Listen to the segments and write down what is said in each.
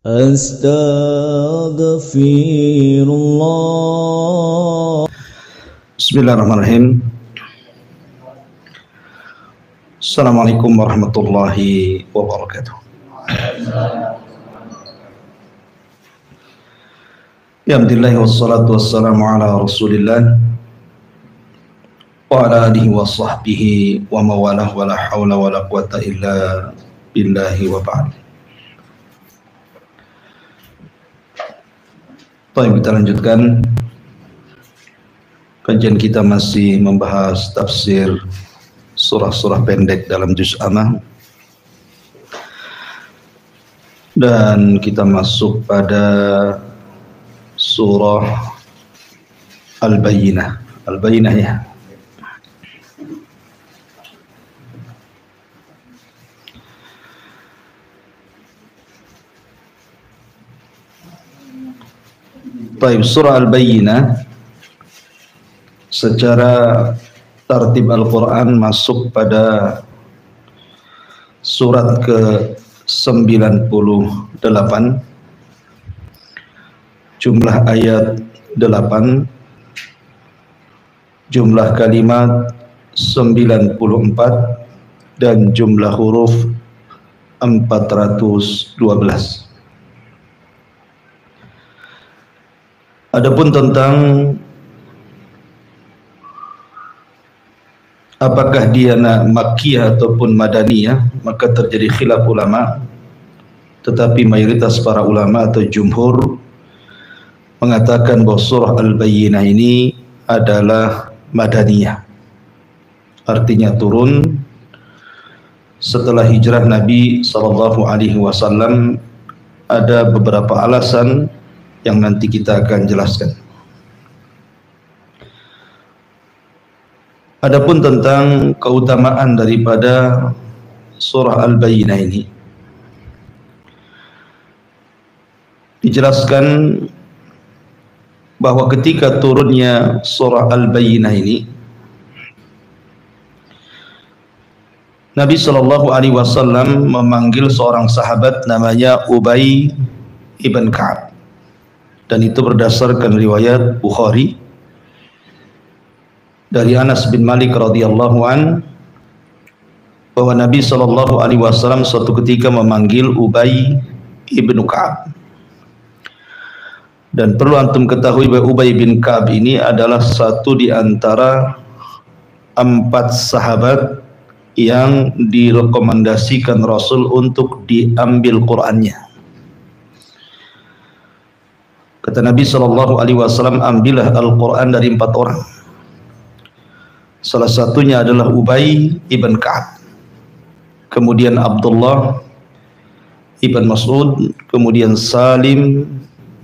Astaghfirullah. Bismillahirrahmanirrahim. Assalamualaikum warahmatullahi wabarakatuh. Alhamdulillah wassalatu wassalamu ala Rasulillah wa ala alihi wa sahbihi wa mawalah wa la hawla wa la quwata illa billahi wa ba'd. Baik, kita lanjutkan kajian kita, masih membahas tafsir surah-surah pendek dalam juz Amma, dan kita masuk pada surah Al-Bayyinah. Al-Bayyinah ya. Baik, surah Al-Bayyinah secara tartib Al-Quran masuk pada surat ke-98, jumlah ayat 8, jumlah kalimat 94, dan jumlah huruf 412. Adapun tentang apakah dia Makkiyah ataupun Madaniyah, maka terjadi khilaf ulama, tetapi mayoritas para ulama atau jumhur mengatakan bahwa surah Al-Bayyinah ini adalah Madaniyah, artinya turun setelah hijrah Nabi SAW. Ada beberapa alasan yang nanti kita akan jelaskan. Adapun tentang keutamaan daripada surah Al-Bayyinah ini, dijelaskan bahwa ketika turunnya surah Al-Bayyinah ini, Nabi SAW memanggil seorang sahabat namanya Ubay ibn Ka'ab, dan itu berdasarkan riwayat Bukhari dari Anas bin Malik radhiyallahu an, bahwa Nabi SAW suatu ketika memanggil Ubay ibn Ka'ab. Dan perlu antum ketahui bahwa Ubay bin Ka'ab ini adalah satu di antara 4 sahabat yang direkomendasikan Rasul untuk diambil Qur'annya. Kata Nabi SAW, ambillah Al-Quran dari 4 orang. Salah satunya adalah Ubay ibn Ka'ab, kemudian Abdullah ibn Mas'ud, kemudian Salim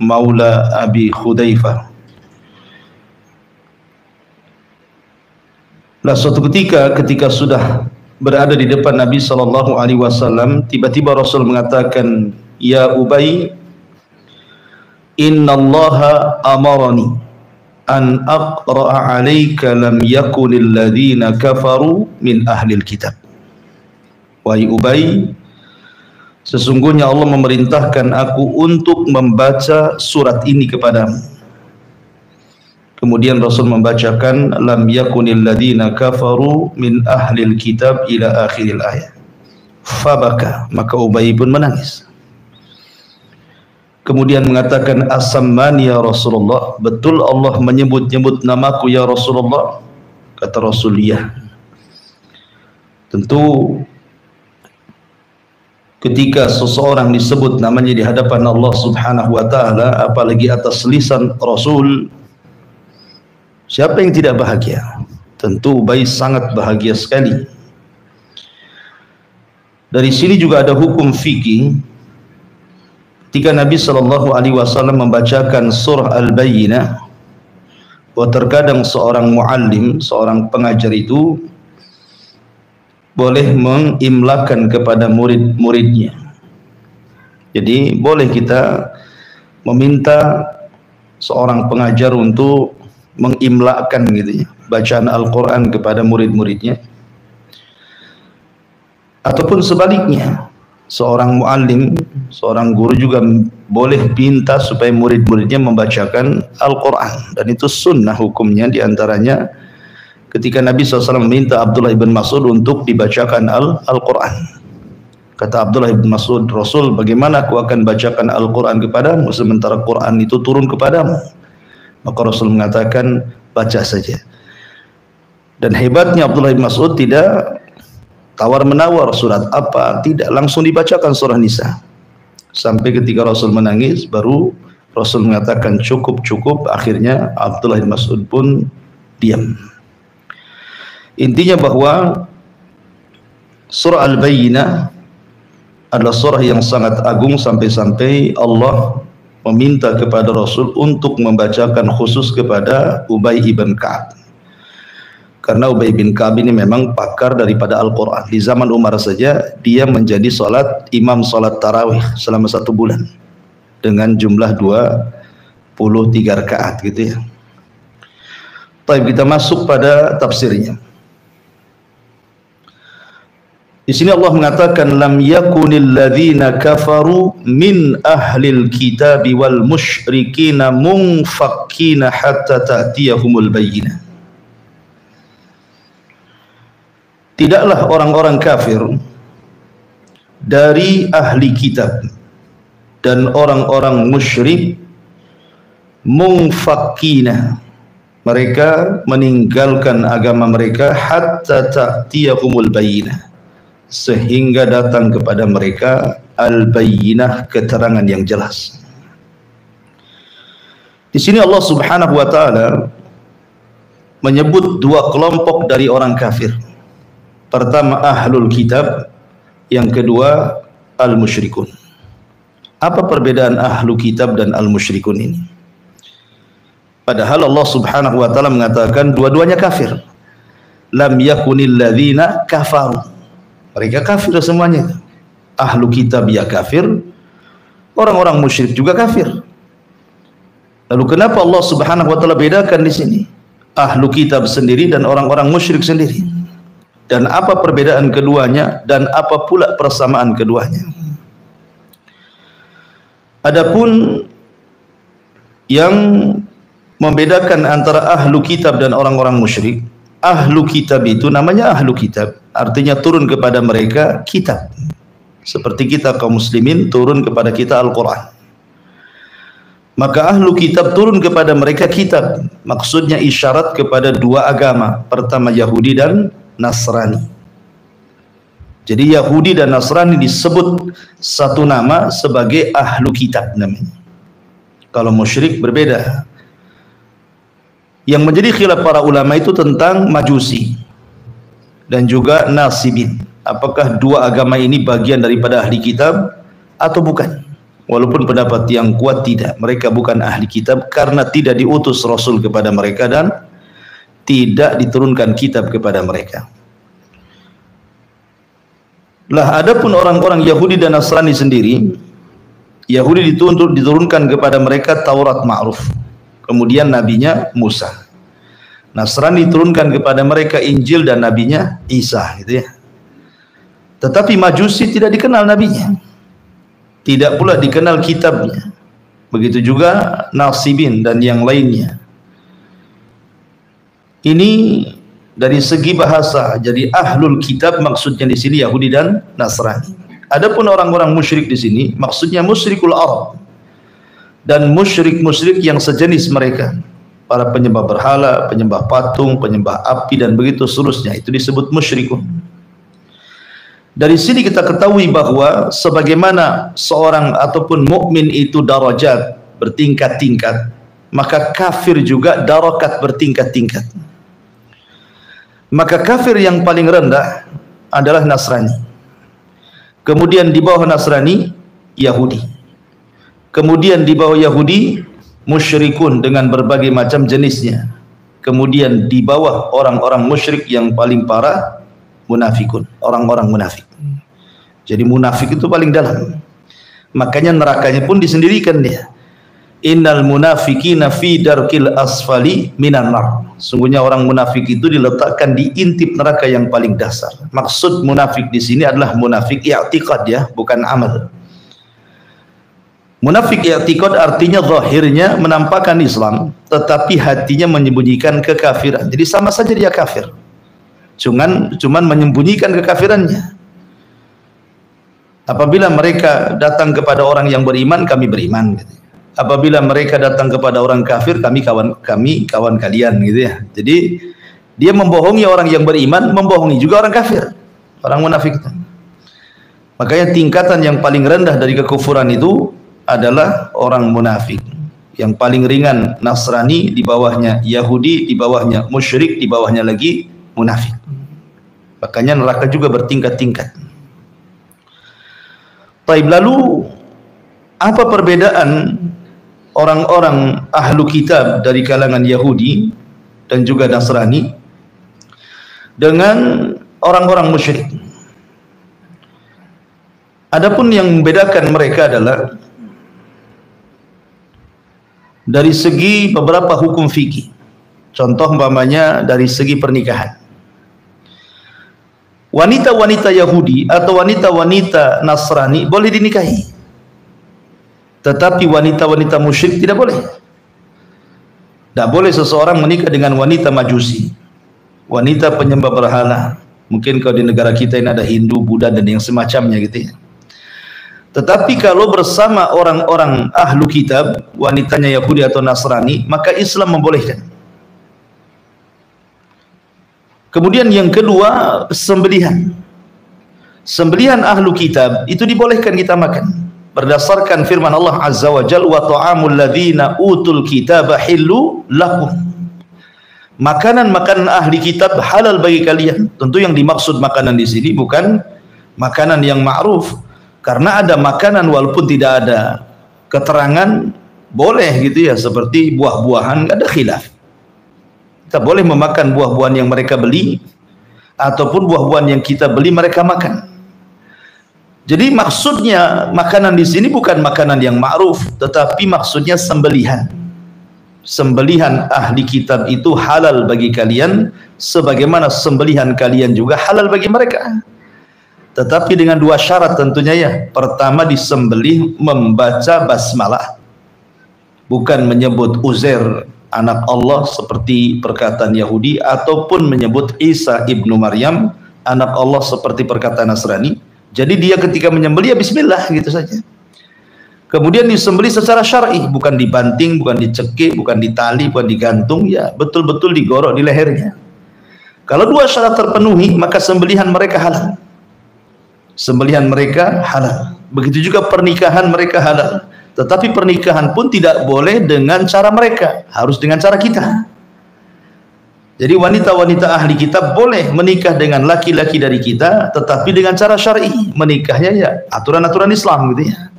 maula Abi Khudaifah. Nah, suatu ketika sudah berada di depan Nabi SAW, tiba-tiba Rasul mengatakan, "Ya Ubay, innallaha amarani an aqra'a 'alaika lam yakunil ladzina kafaru min ahlil kitab." Wahai Ubay, sesungguhnya Allah memerintahkan aku untuk membaca surat ini kepadamu. Kemudian Rasul membacakan lam yakunil ladzina kafaru min ahlil kitab ila akhiril ayat. Fabaka, maka Ubay pun menangis. Kemudian mengatakan, asammani ya Rasulullah, betul Allah menyebut-nyebut namaku ya Rasulullah? Kata Rasul, ya. Tentu ketika seseorang disebut namanya di hadapan Allah Subhanahu wa taala, apalagi atas lisan Rasul, siapa yang tidak bahagia? Tentu Ubay sangat bahagia sekali. Dari sini juga ada hukum fikih. Ketika Nabi SAW membacakan surah Al-Bayyinah, bahwa terkadang seorang muallim, seorang pengajar itu boleh mengimlakan kepada murid-muridnya. Jadi boleh kita meminta seorang pengajar untuk mengimlakan gitu ya, bacaan Al-Quran kepada murid-muridnya. Ataupun sebaliknya, seorang muallim, seorang guru juga boleh minta supaya murid-muridnya membacakan Al-Quran, dan itu sunnah hukumnya. Diantaranya ketika Nabi SAW meminta Abdullah ibn Mas'ud untuk dibacakan Al-Quran. Kata Abdullah ibn Mas'ud, Rasul, bagaimana aku akan bacakan Al-Quran kepadamu sementara Quran itu turun kepadamu? Maka Rasul mengatakan, baca saja. Dan hebatnya Abdullah ibn Mas'ud tidak tawar-menawar surat apa, tidak, langsung dibacakan surah Nisa. Sampai ketika Rasul menangis, baru Rasul mengatakan cukup. Akhirnya Abdullah bin Mas'ud pun diam. Intinya bahwa surah Al-Bayyinah adalah surah yang sangat agung, sampai-sampai Allah meminta kepada Rasul untuk membacakan khusus kepada Ubay ibn Ka'ab. Karena Ubay bin Ka'ab ini memang pakar daripada Al-Quran. Di zaman Umar saja dia menjadi imam salat tarawih selama 1 bulan dengan jumlah 23 rakaat gitu ya. Baik, kita masuk pada tafsirnya. Di sini Allah mengatakan, lam yakunil ladzina kafaru min ahlil kitabi wal musyrikina munfakkina hatta ta'tiyahumul bayyinah. Tidaklah orang-orang kafir dari ahli kitab dan orang-orang musyrik munfakkina, mereka meninggalkan agama mereka, hatta ta'tiyahumul bayyinah, sehingga datang kepada mereka al-bayyinah, keterangan yang jelas. Di sini Allah Subhanahu wa taala menyebut 2 kelompok dari orang kafir. Pertama ahlul kitab, yang kedua al-musyrikun. Apa perbedaan ahlu kitab dan al-musyrikun ini? Padahal Allah Subhanahu wa taala mengatakan dua-duanya kafir. Lam yakunil ladzina kafaru, mereka kafir semuanya. Ahlu kitab ya kafir, orang-orang musyrik juga kafir. Lalu kenapa Allah Subhanahu wa taala bedakan di sini? Ahlu kitab sendiri dan orang-orang musyrik sendiri. Dan apa perbedaan keduanya, dan apa pula persamaan keduanya? Adapun yang membedakan antara ahlu kitab dan orang-orang musyrik, ahlu kitab itu namanya ahlu kitab, artinya turun kepada mereka kitab. Seperti kita kaum muslimin turun kepada kita Al-Quran. Maka ahlu kitab turun kepada mereka kitab, maksudnya isyarat kepada 2 agama. Pertama Yahudi dan Nasrani. Jadi Yahudi dan Nasrani disebut satu nama sebagai ahlu kitab namanya. Kalau musyrik berbeda. Yang menjadi khilaf para ulama itu tentang Majusi dan juga Nasibin. Apakah 2 agama ini bagian daripada ahli kitab atau bukan? Walaupun pendapat yang kuat tidak, mereka bukan ahli kitab karena tidak diutus Rasul kepada mereka dan tidak diturunkan kitab kepada mereka. Lah adapun orang-orang Yahudi dan Nasrani sendiri, Yahudi diturunkan kepada mereka Taurat ma'ruf, kemudian nabinya Musa. Nasrani diturunkan kepada mereka Injil dan nabinya Isa, gitu ya. Tetapi Majusi tidak dikenal nabinya, tidak pula dikenal kitabnya. Begitu juga Nasibin dan yang lainnya. Ini dari segi bahasa. Jadi ahlul kitab maksudnya di sini Yahudi dan Nasrani. Adapun orang-orang musyrik di sini maksudnya musyrikul Arab dan musyrik-musyrik yang sejenis mereka, para penyembah berhala, penyembah patung, penyembah api dan begitu seterusnya, itu disebut musyrikun. Dari sini kita ketahui bahwa sebagaimana seorang ataupun mukmin itu darajat bertingkat-tingkat, maka kafir juga darakat bertingkat-tingkat. Maka kafir yang paling rendah adalah Nasrani. Kemudian di bawah Nasrani Yahudi. Kemudian di bawah Yahudi musyrikun dengan berbagai macam jenisnya. Kemudian di bawah orang-orang musyrik yang paling parah munafikun, orang-orang munafik. Jadi munafik itu paling dalam. Makanya nerakanya pun disendirikan dia. innal munafiqina fi darkil asfali minan nar. Sungguhnya orang munafik itu diletakkan di intip neraka yang paling dasar. Maksud munafik di sini adalah munafik i'tiqad ya, bukan amal. Munafik i'tiqad artinya zahirnya menampakkan Islam, tetapi hatinya menyembunyikan kekafiran. Jadi sama saja dia kafir. Cuman menyembunyikan kekafirannya. Apabila mereka datang kepada orang yang beriman, kami beriman gitu. Apabila mereka datang kepada orang kafir, kami kawan kalian gitu ya. Jadi dia membohongi orang yang beriman, membohongi juga orang kafir, orang munafik. Makanya tingkatan yang paling rendah dari kekufuran itu adalah orang munafik. Yang paling ringan Nasrani, di bawahnya Yahudi, di bawahnya musyrik, di bawahnya lagi munafik. Makanya neraka juga bertingkat-tingkat. Baik, lalu apa perbedaan orang-orang ahlu kitab dari kalangan Yahudi dan juga Nasrani dengan orang-orang musyrik? Adapun yang membedakan mereka adalah dari segi beberapa hukum fikih. Contoh umpamanya dari segi pernikahan. Wanita-wanita Yahudi atau wanita-wanita Nasrani boleh dinikahi, tetapi wanita-wanita musyrik tidak boleh. Tidak boleh seseorang menikah dengan wanita majusi, wanita penyembah berhala. Mungkin kalau di negara kita ini ada Hindu, Buddha dan yang semacamnya gitu ya. Tetapi kalau bersama orang-orang ahlu kitab, wanitanya Yahudi atau Nasrani, maka Islam membolehkan. Kemudian yang kedua, sembelihan. Sembelihan ahlu kitab itu dibolehkan kita makan. Berdasarkan firman Allah Azza wa Jalla, wa ta'amul ladzina utul kitaba hillu lakum. Makanan-makanan ahli kitab halal bagi kalian. Tentu yang dimaksud makanan di sini bukan makanan yang ma'ruf, karena ada makanan walaupun tidak ada keterangan boleh gitu ya, seperti buah-buahan, ada khilaf. Kita boleh memakan buah-buahan yang mereka beli ataupun buah-buahan yang kita beli mereka makan. Jadi maksudnya makanan di sini bukan makanan yang ma'ruf, tetapi maksudnya sembelihan. Sembelihan ahli kitab itu halal bagi kalian, sebagaimana sembelihan kalian juga halal bagi mereka. Tetapi dengan dua syarat tentunya ya. Pertama, disembelih membaca basmalah, bukan menyebut Uzair anak Allah seperti perkataan Yahudi, ataupun menyebut Isa ibnu Maryam anak Allah seperti perkataan Nasrani. Jadi dia ketika menyembelih ya bismillah gitu saja. Kemudian disembelih secara syar'i, bukan dibanting, bukan dicekik, bukan ditali, bukan digantung, ya betul-betul digorok di lehernya. Kalau dua syarat terpenuhi, maka sembelihan mereka halal. Sembelihan mereka halal. Begitu juga pernikahan mereka halal. Tetapi pernikahan pun tidak boleh dengan cara mereka, harus dengan cara kita. Jadi wanita-wanita ahli kitab boleh menikah dengan laki-laki dari kita, tetapi dengan cara syar'i. Menikahnya ya aturan-aturan Islam gitu ya.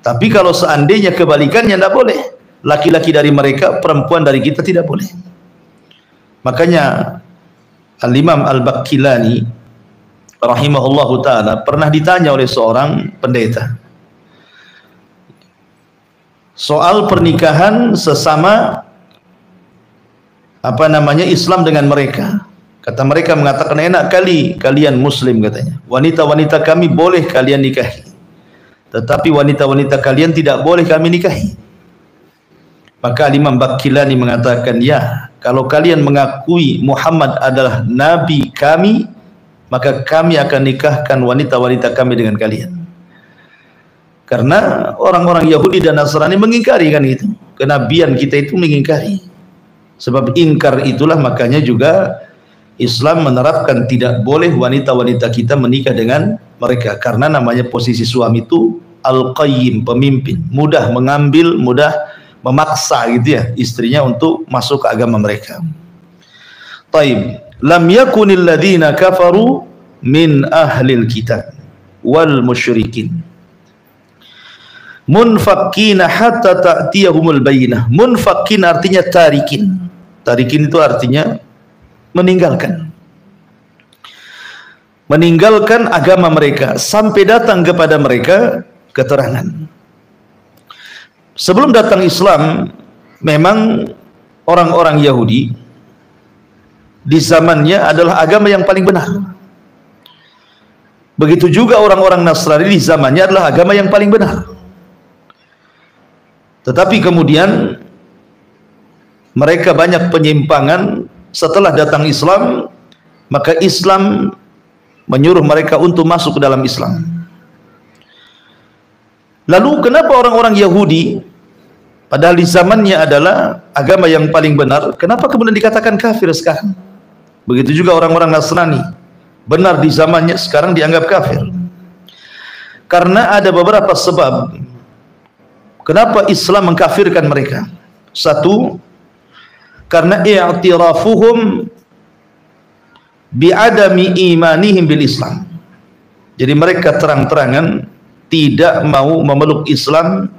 Tapi kalau seandainya kebalikannya, tidak boleh. Laki-laki dari mereka, perempuan dari kita tidak boleh. Makanya Al-Imam Al-Baqillani rahimahullahu ta'ala pernah ditanya oleh seorang pendeta soal pernikahan sesama Islam dengan mereka. Kata mereka mengatakan, enak kali kalian muslim katanya, wanita-wanita kami boleh kalian nikahi, tetapi wanita-wanita kalian tidak boleh kami nikahi. Maka Imam Baqillani mengatakan, ya, kalau kalian mengakui Muhammad adalah nabi kami, maka kami akan nikahkan wanita-wanita kami dengan kalian. Karena orang-orang Yahudi dan Nasrani mengingkari kan itu, kenabian kita itu mengingkari. Sebab ingkar itulah makanya juga Islam menerapkan tidak boleh wanita-wanita kita menikah dengan mereka, karena namanya posisi suami itu al-qayyim, pemimpin, mudah mengambil, mudah memaksa gitu ya istrinya untuk masuk ke agama mereka. Taib, lam yakunil ladzina kafaru min ahlil kitab wal musyrikin munfakkina hatta ta'tiyahumul bayyinah. Munfakkin artinya tarikin. Tarikin itu artinya meninggalkan. Meninggalkan agama mereka sampai datang kepada mereka keterangan. Sebelum datang Islam, memang orang-orang Yahudi di zamannya adalah agama yang paling benar. Begitu juga orang-orang Nasrani di zamannya adalah agama yang paling benar. Tetapi kemudian mereka banyak penyimpangan. Setelah datang Islam, maka Islam menyuruh mereka untuk masuk ke dalam Islam. Lalu kenapa orang-orang Yahudi, padahal di zamannya adalah agama yang paling benar, kenapa kemudian dikatakan kafir sekarang? Begitu juga orang-orang Nasrani, benar di zamannya, sekarang dianggap kafir. Karena ada beberapa sebab kenapa Islam mengkafirkan mereka. Satu, karena i'tirafuhum bi'adami imanihim bil Islam. Jadi mereka terang-terangan tidak mau memeluk Islam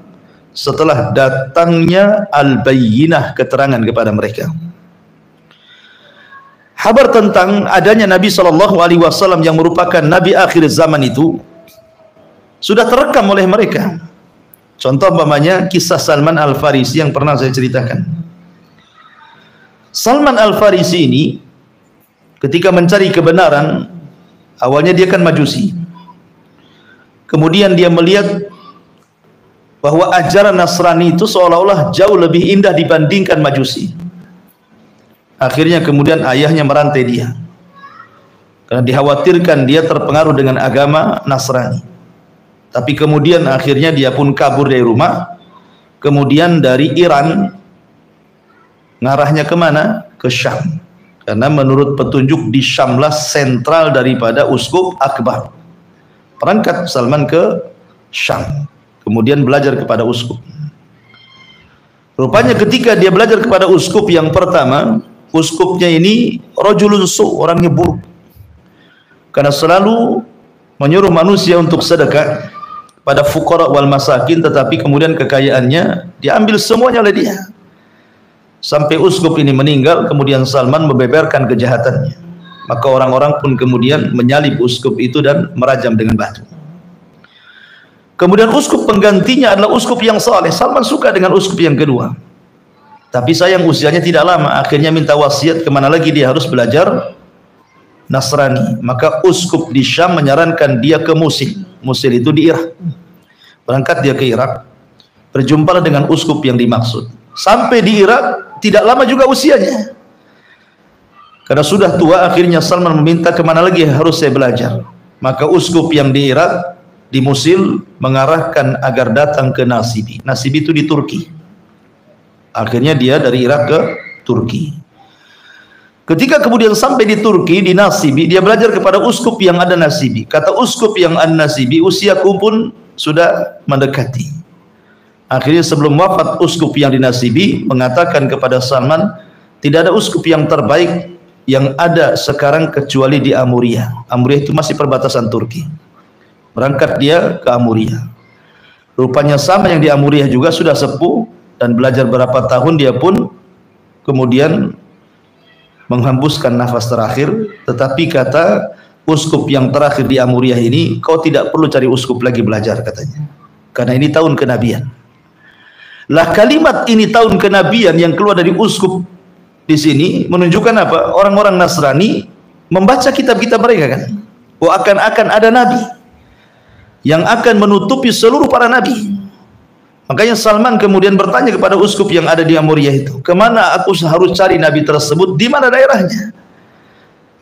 setelah datangnya al-bayyinah, keterangan kepada mereka. Kabar tentang adanya Nabi SAW yang merupakan Nabi akhir zaman itu sudah terekam oleh mereka. Contoh umpamanya kisah Salman Al-Farisi yang pernah saya ceritakan. Salman Al-Farisi ini ketika mencari kebenaran, awalnya dia kan Majusi. Kemudian dia melihat bahwa ajaran Nasrani itu seolah-olah jauh lebih indah dibandingkan Majusi. Akhirnya kemudian ayahnya merantai dia, karena dikhawatirkan dia terpengaruh dengan agama Nasrani. Tapi kemudian akhirnya dia pun kabur dari rumah. Kemudian dari Iran ngarahnya kemana? Ke Syam. Karena menurut petunjuk di Syamlah sentral daripada Uskup Akbar. Berangkat Salman ke Syam, kemudian belajar kepada uskup. Rupanya ketika dia belajar kepada uskup yang pertama, uskupnya ini rajulun su, orangnya buruk. Karena selalu menyuruh manusia untuk sedekah pada fuqara wal masakin, tetapi kemudian kekayaannya diambil semuanya oleh dia. Sampai uskup ini meninggal, kemudian Salman membeberkan kejahatannya. Maka orang-orang pun kemudian menyalib uskup itu dan merajam dengan batu. Kemudian uskup penggantinya adalah uskup yang saleh. Salman suka dengan uskup yang kedua, tapi sayang usianya tidak lama. Akhirnya minta wasiat kemana lagi dia harus belajar Nasrani. Maka uskup di Syam menyarankan dia ke Musil. Musil itu di Irak. Berangkat dia ke Irak, berjumpalah dengan uskup yang dimaksud. Sampai di Irak, tidak lama juga usianya. Karena sudah tua, akhirnya Salman meminta kemana lagi harus saya belajar. Maka uskup yang di Irak, di Musil, mengarahkan agar datang ke Nasibi. Nasibi itu di Turki. Akhirnya dia dari Irak ke Turki. Ketika kemudian sampai di Turki, di Nasibi, dia belajar kepada uskup yang ada Nasibi. Kata uskup yang ada Nasibi, usiaku pun sudah mendekati. Akhirnya sebelum wafat, uskup yang di Nasibi mengatakan kepada Salman, tidak ada uskup yang terbaik yang ada sekarang kecuali di Amuria. Amuria itu masih perbatasan Turki. Berangkat dia ke Amuria. Rupanya sama yang di Amuria juga sudah sepuh, dan belajar berapa tahun dia pun kemudian menghembuskan nafas terakhir. Tetapi kata uskup yang terakhir di Amuria ini, kau tidak perlu cari uskup lagi belajar, katanya, karena ini tahun kenabian. Lah kalimat ini tahun kenabian yang keluar dari uskup di sini menunjukkan apa? Orang-orang Nasrani membaca kitab-kitab mereka kan, oh akan ada nabi yang akan menutupi seluruh para nabi. Makanya Salman kemudian bertanya kepada uskup yang ada di Amuria itu, kemana aku harus cari nabi tersebut, di mana daerahnya?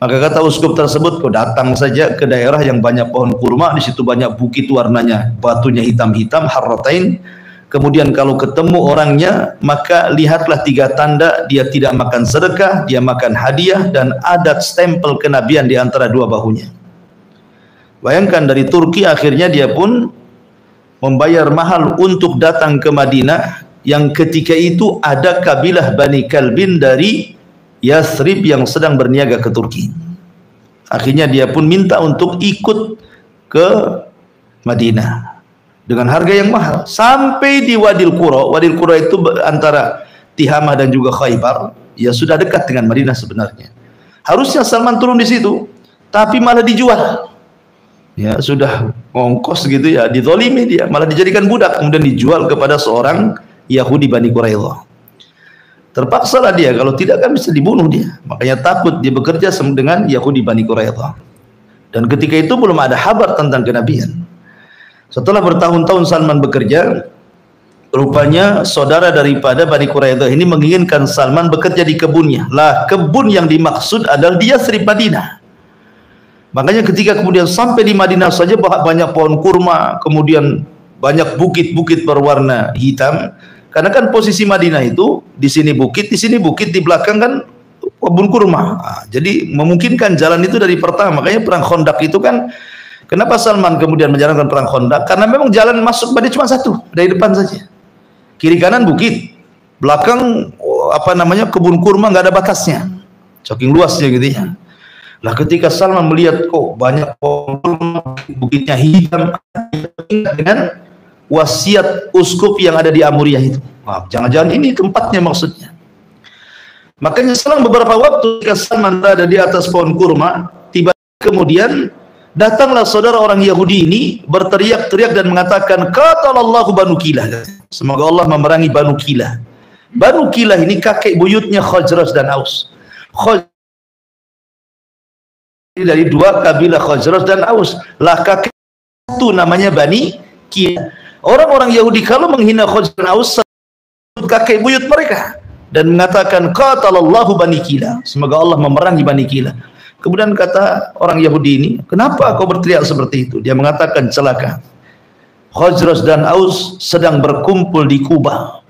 Maka kata uskup tersebut, kau datang saja ke daerah yang banyak pohon kurma, di situ banyak bukit warnanya batunya hitam-hitam, harratain. Kemudian kalau ketemu orangnya, maka lihatlah 3 tanda, dia tidak makan sedekah, dia makan hadiah, dan ada stempel kenabian di antara 2 bahunya. Bayangkan dari Turki, akhirnya dia pun membayar mahal untuk datang ke Madinah, yang ketika itu ada kabilah Bani Kalbin dari Yathrib yang sedang berniaga ke Turki. Akhirnya dia pun minta untuk ikut ke Madinah dengan harga yang mahal. Sampai di Wadil Qura. Wadil Qura itu antara Tihamah dan juga Khaybar, ya sudah dekat dengan Madinah sebenarnya. Harusnya Salman turun di situ, tapi malah dijual. ya sudah ngongkos gitu ya, dizalimi dia, malah dijadikan budak, kemudian dijual kepada seorang Yahudi Bani Quraidah. Terpaksalah dia, kalau tidak kan bisa dibunuh dia. Makanya takut dia bekerja dengan Yahudi Bani Quraidah. Dan ketika itu belum ada kabar tentang kenabian. Setelah bertahun-tahun Salman bekerja, rupanya saudara daripada Bani Quraidah ini menginginkan Salman bekerja di kebunnya. Lah, kebun yang dimaksud adalah di Yathrib Madinah. Makanya ketika kemudian sampai di Madinah saja banyak pohon kurma, kemudian banyak bukit-bukit berwarna hitam. Karena kan posisi Madinah itu di sini bukit, di belakang kan kebun kurma. Nah, jadi memungkinkan jalan itu dari pertama. Makanya perang Khandaq itu kan, kenapa Salman kemudian menjalankan perang Khandaq? Karena memang jalan masuk Madinah cuma satu, dari depan saja. Kiri kanan bukit, belakang kebun kurma, nggak ada batasnya, saking luasnya gitu ya. Nah, ketika Salman melihat kok banyak pohon kurma, bukitnya hitam, dengan wasiat uskup yang ada di Amuriyah itu. Jangan-jangan ini tempatnya maksudnya. Makanya selang beberapa waktu ketika Salman berada di atas pohon kurma, tiba kemudian datanglah saudara orang Yahudi ini berteriak-teriak dan mengatakan, qatalallahu Banu Kilah. Semoga Allah memerangi Banu Kilah. Banu Kilah ini kakek buyutnya Khazraj dan Aus. Dari dua kabilah Khazraj dan Aus. Lah kakek itu namanya Bani Kilah. Orang-orang Yahudi kalau menghina Khazraj dan Aus, kakek buyut mereka, dan mengatakan qatalallahu Bani Kilah, semoga Allah memerangi Bani Kilah. Kemudian kata orang Yahudi ini, kenapa kau berteriak seperti itu? Dia mengatakan, celaka, Khazraj dan Aus sedang berkumpul di Kuba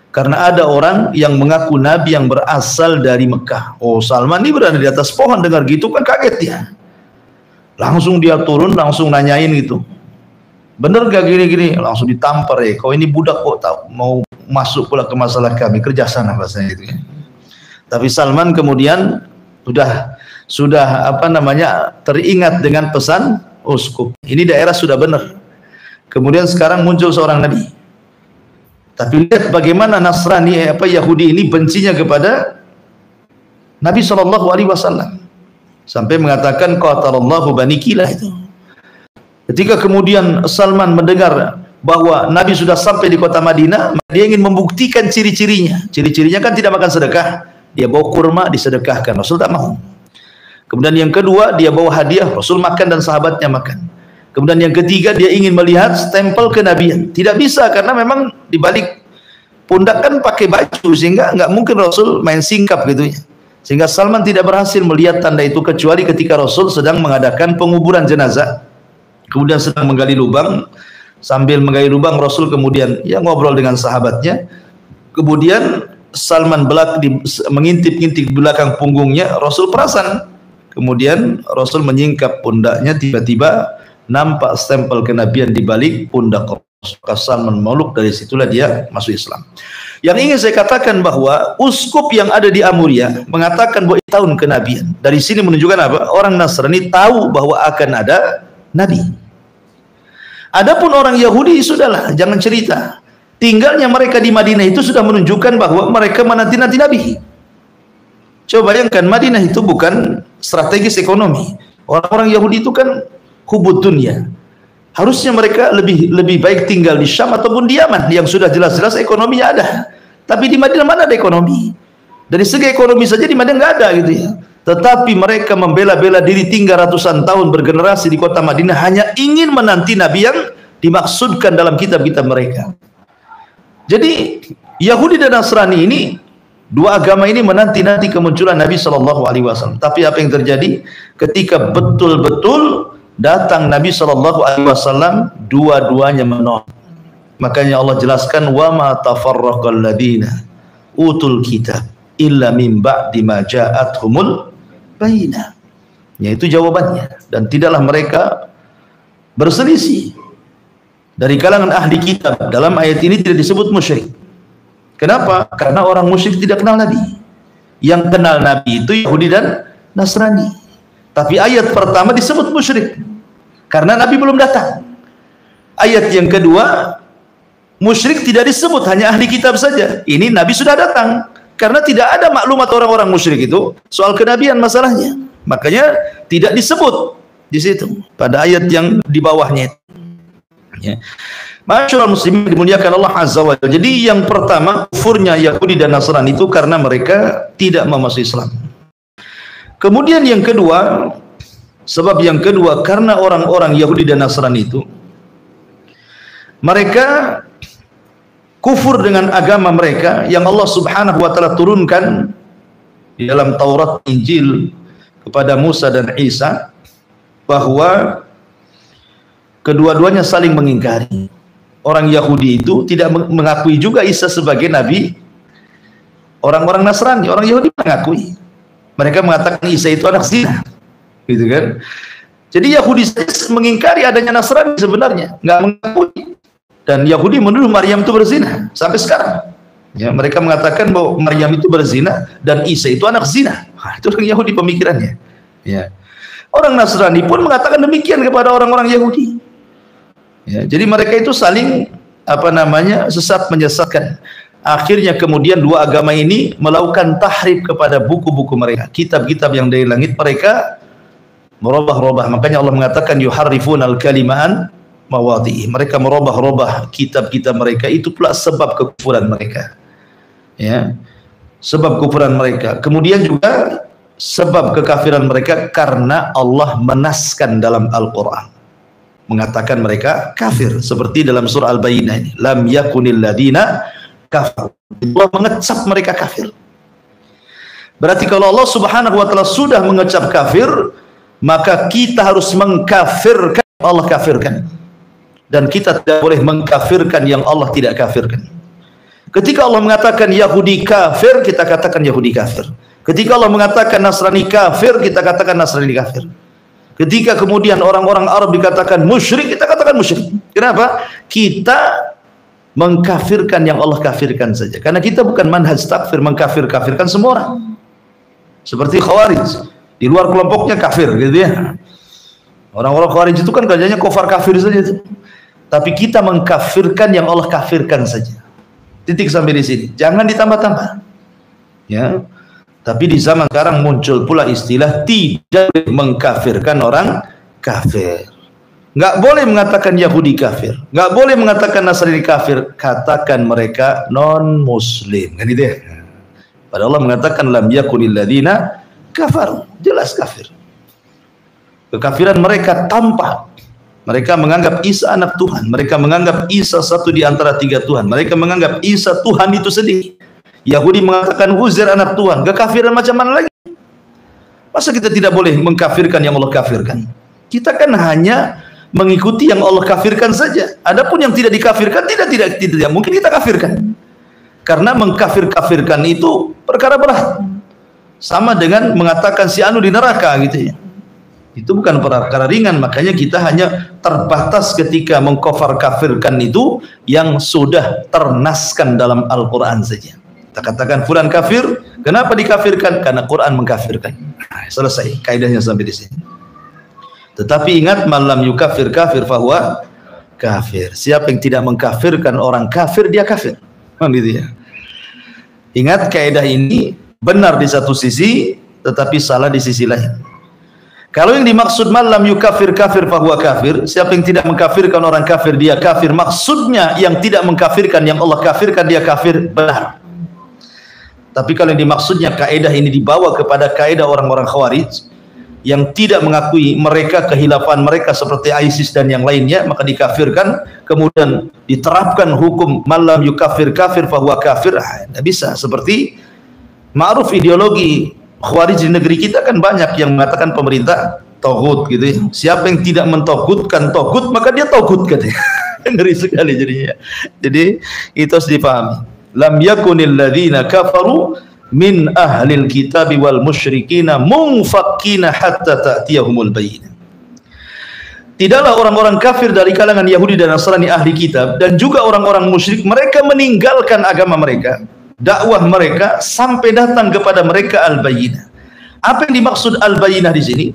karena ada orang yang mengaku nabi yang berasal dari Mekah. Oh, Salman ini berada di atas pohon, dengar gitu kan kaget dia. Langsung dia turun, langsung nanyain gitu, bener gak gini-gini? Langsung ditampar, ya kau ini budak kok tahu mau masuk pula ke masalah kami, kerja sana bahasanya gitu ya. Tapi Salman kemudian sudah teringat dengan pesan uskup. Ini daerah sudah benar. Kemudian sekarang muncul seorang nabi. Tapi lihat bagaimana Nasrani Yahudi ini bencinya kepada Nabi SAW, sampai mengatakan qatalallahu Bani Kilah itu. Ketika kemudian Salman mendengar bahwa Nabi sudah sampai di kota Madinah, dia ingin membuktikan ciri-cirinya. Ciri-cirinya kan tidak makan sedekah. Dia bawa kurma disedekahkan, Rasul tak mau. Kemudian yang kedua, dia bawa hadiah, Rasul makan dan sahabatnya makan. Kemudian yang ketiga, dia ingin melihat stempel kenabian. Tidak bisa, karena memang di balik pundak kan pakai baju, sehingga nggak mungkin Rasul main singkap gitu ya. Sehingga Salman tidak berhasil melihat tanda itu kecuali ketika Rasul sedang mengadakan penguburan jenazah. Kemudian sedang menggali lubang, sambil menggali lubang Rasul kemudian ngobrol dengan sahabatnya. Kemudian Salman mengintip-ngintip belakang punggungnya, Rasul perasan. Kemudian Rasul menyingkap pundaknya, tiba-tiba nampak stempel kenabian di balik pundak Rasul. Salman meluk, dari situlah dia masuk Islam. Yang ingin saya katakan bahwa uskup yang ada di Amuriyah mengatakan bahwa tahun kenabian. Dari sini menunjukkan apa? Orang Nasrani tahu bahwa akan ada nabi. Adapun orang Yahudi sudahlah, jangan cerita. Tinggalnya mereka di Madinah itu sudah menunjukkan bahwa mereka menanti-nanti nabi. Coba bayangkan, Madinah itu bukan strategis ekonomi. Orang-orang Yahudi itu kan hubud dunia. Harusnya mereka lebih baik tinggal di Syam ataupun di Yaman yang sudah jelas-jelas ekonominya ada. Tapi di Madinah mana ada ekonomi? Dari segi ekonomi saja di Madinah nggak ada gitu ya. Tetapi mereka membela-bela diri tinggal ratusan tahun bergenerasi di kota Madinah hanya ingin menanti nabi yang dimaksudkan dalam kitab-kitab mereka. Jadi Yahudi dan Nasrani ini, dua agama ini menanti-nanti kemunculan Nabi SAW. Tapi apa yang terjadi? Ketika betul-betul datang Nabi SAW, dua-duanya menolak. Makanya Allah jelaskan, wa ma tafarraqal ladina utul kitab illa min ba'di ma ja'athumul bayyinah. Yaitu jawabannya. Dan tidaklah mereka berselisih dari kalangan ahli kitab. Dalam ayat ini tidak disebut musyrik. Kenapa? Karena orang musyrik tidak kenal Nabi. Yang kenal Nabi itu Yahudi dan Nasrani. Tapi ayat pertama disebut musyrik karena Nabi belum datang. Ayat yang kedua, musyrik tidak disebut, hanya ahli kitab saja. Ini Nabi sudah datang. Karena tidak ada maklumat orang-orang musyrik itu soal kenabian masalahnya. Makanya tidak disebut. di situ pada ayat yang di bawahnya. Ya. Masyaallah muslimin dimuliakan Allah Azza wa Jalla. Jadi yang pertama kufurnya Yahudi dan Nasrani itu karena mereka tidak memasuki Islam. Kemudian yang kedua, sebab yang kedua karena orang-orang Yahudi dan Nasrani itu mereka kufur dengan agama mereka yang Allah Subhanahu wa taala turunkan di dalam Taurat, Injil kepada Musa dan Isa, bahwa kedua-duanya saling mengingkari. Orang Yahudi itu tidak mengakui juga Isa sebagai nabi. Orang-orang Nasrani, orang Yahudi mengakui. Mereka mengatakan Isa itu anak zina, gitu kan? Jadi Yahudi mengingkari adanya Nasrani sebenarnya, nggak mengakui. Dan Yahudi menuduh Maryam itu berzina sampai sekarang. Ya, mereka mengatakan bahwa Maryam itu berzina dan Isa itu anak zina. Itu orang Yahudi pemikirannya. Ya. Orang Nasrani pun mengatakan demikian kepada orang-orang Yahudi. Ya, jadi mereka itu saling sesat menyesatkan. Akhirnya kemudian dua agama ini melakukan tahrif kepada buku-buku mereka, kitab-kitab yang dari langit mereka merubah-rubah. Makanya Allah mengatakan yuharrifunal kalimaan mawadhi'i. Mereka merubah-rubah kitab-kitab mereka, itu pula sebab kekufuran mereka. Ya. Sebab kekufuran mereka. Kemudian juga sebab kekafiran mereka karena Allah menaskan dalam Al-Qur'an, mengatakan mereka kafir, seperti dalam surah Al-Bayyinah ini, lam yakunil ladina kafir. Allah mengecap mereka kafir. Berarti kalau Allah Subhanahu wa taala sudah mengecap kafir, maka kita harus mengkafirkan Allah kafirkan, dan kita tidak boleh mengkafirkan yang Allah tidak kafirkan. Ketika Allah mengatakan Yahudi kafir, kita katakan Yahudi kafir. Ketika Allah mengatakan Nasrani kafir, kita katakan Nasrani kafir. Ketika kemudian orang-orang Arab dikatakan musyrik, kita katakan musyrik. Kenapa? Kita mengkafirkan yang Allah kafirkan saja. Karena kita bukan manhaj takfir, mengkafir-kafirkan semua orang. Seperti Khawarij, di luar kelompoknya kafir, gitu ya. Orang-orang Khawarij itu kan kerjanya kafir kafir saja itu. Tapi kita mengkafirkan yang Allah kafirkan saja. Titik sampai di sini. Jangan ditambah-tambah. Ya. Tapi di zaman sekarang muncul pula istilah tidak mengkafirkan orang kafir. Nggak boleh mengatakan Yahudi kafir, nggak boleh mengatakan Nasrani kafir, katakan mereka non Muslim, kan itu ya. Padahal Allah mengatakan lam yakunil ladzina kafaru, jelas kafir. Kekafiran mereka tampak. Mereka menganggap Isa anak Tuhan, mereka menganggap Isa satu di antara tiga Tuhan, mereka menganggap Isa Tuhan itu sendiri. Yahudi mengatakan Uzair anak Tuhan. Kekafiran macam mana lagi? Masa kita tidak boleh mengkafirkan yang Allah kafirkan? Kita kan hanya mengikuti yang Allah kafirkan saja. Adapun yang tidak dikafirkan tidak mungkin kita kafirkan. Karena mengkafir-kafirkan itu perkara berat. Sama dengan mengatakan si anu di neraka gitu ya. Itu bukan perkara ringan, makanya kita hanya terbatas ketika mengkafir kafirkan itu yang sudah ternaskan dalam Al-Qur'an saja. Kita katakan fulan kafir, kenapa dikafirkan? Karena Quran mengkafirkan. Nah, selesai kaidahnya sampai di sini. Tetapi ingat, malam yukafir kafir fahuwa kafir. Siapa yang tidak mengkafirkan orang kafir, dia kafir. Gitu ya. Ingat, kaidah ini benar di satu sisi, tetapi salah di sisi lain. Kalau yang dimaksud malam yukafir kafir fahuwa kafir, siapa yang tidak mengkafirkan orang kafir, dia kafir. Maksudnya yang tidak mengkafirkan yang Allah kafirkan, dia kafir, benar. Tapi kalau yang dimaksudnya kaidah ini dibawa kepada kaidah orang-orang Khawarij yang tidak mengakui mereka kehilafan mereka seperti ISIS dan yang lainnya, maka dikafirkan, kemudian diterapkan hukum malam yukafir kafir fahuwa kafir. Tidak bisa. Seperti ma'ruf ideologi Khawarij di negeri kita kan banyak yang mengatakan pemerintah toghut gitu ya. Siapa yang tidak mentoghutkan toghut, maka dia toghut katanya. Ngeri sekali jadinya. Jadi itu harus dipahami. Lam yakunil ladzina kafaru min ahlil kitabi wal musyrikina munfakkina hatta ta'tiyahumul bayyinah. Tidaklah orang-orang kafir dari kalangan Yahudi dan Nasrani ahli kitab dan juga orang-orang musyrik, mereka meninggalkan agama mereka, dakwah mereka sampai datang kepada mereka al-bayyinah. Apa yang dimaksud al-bayyinah di sini?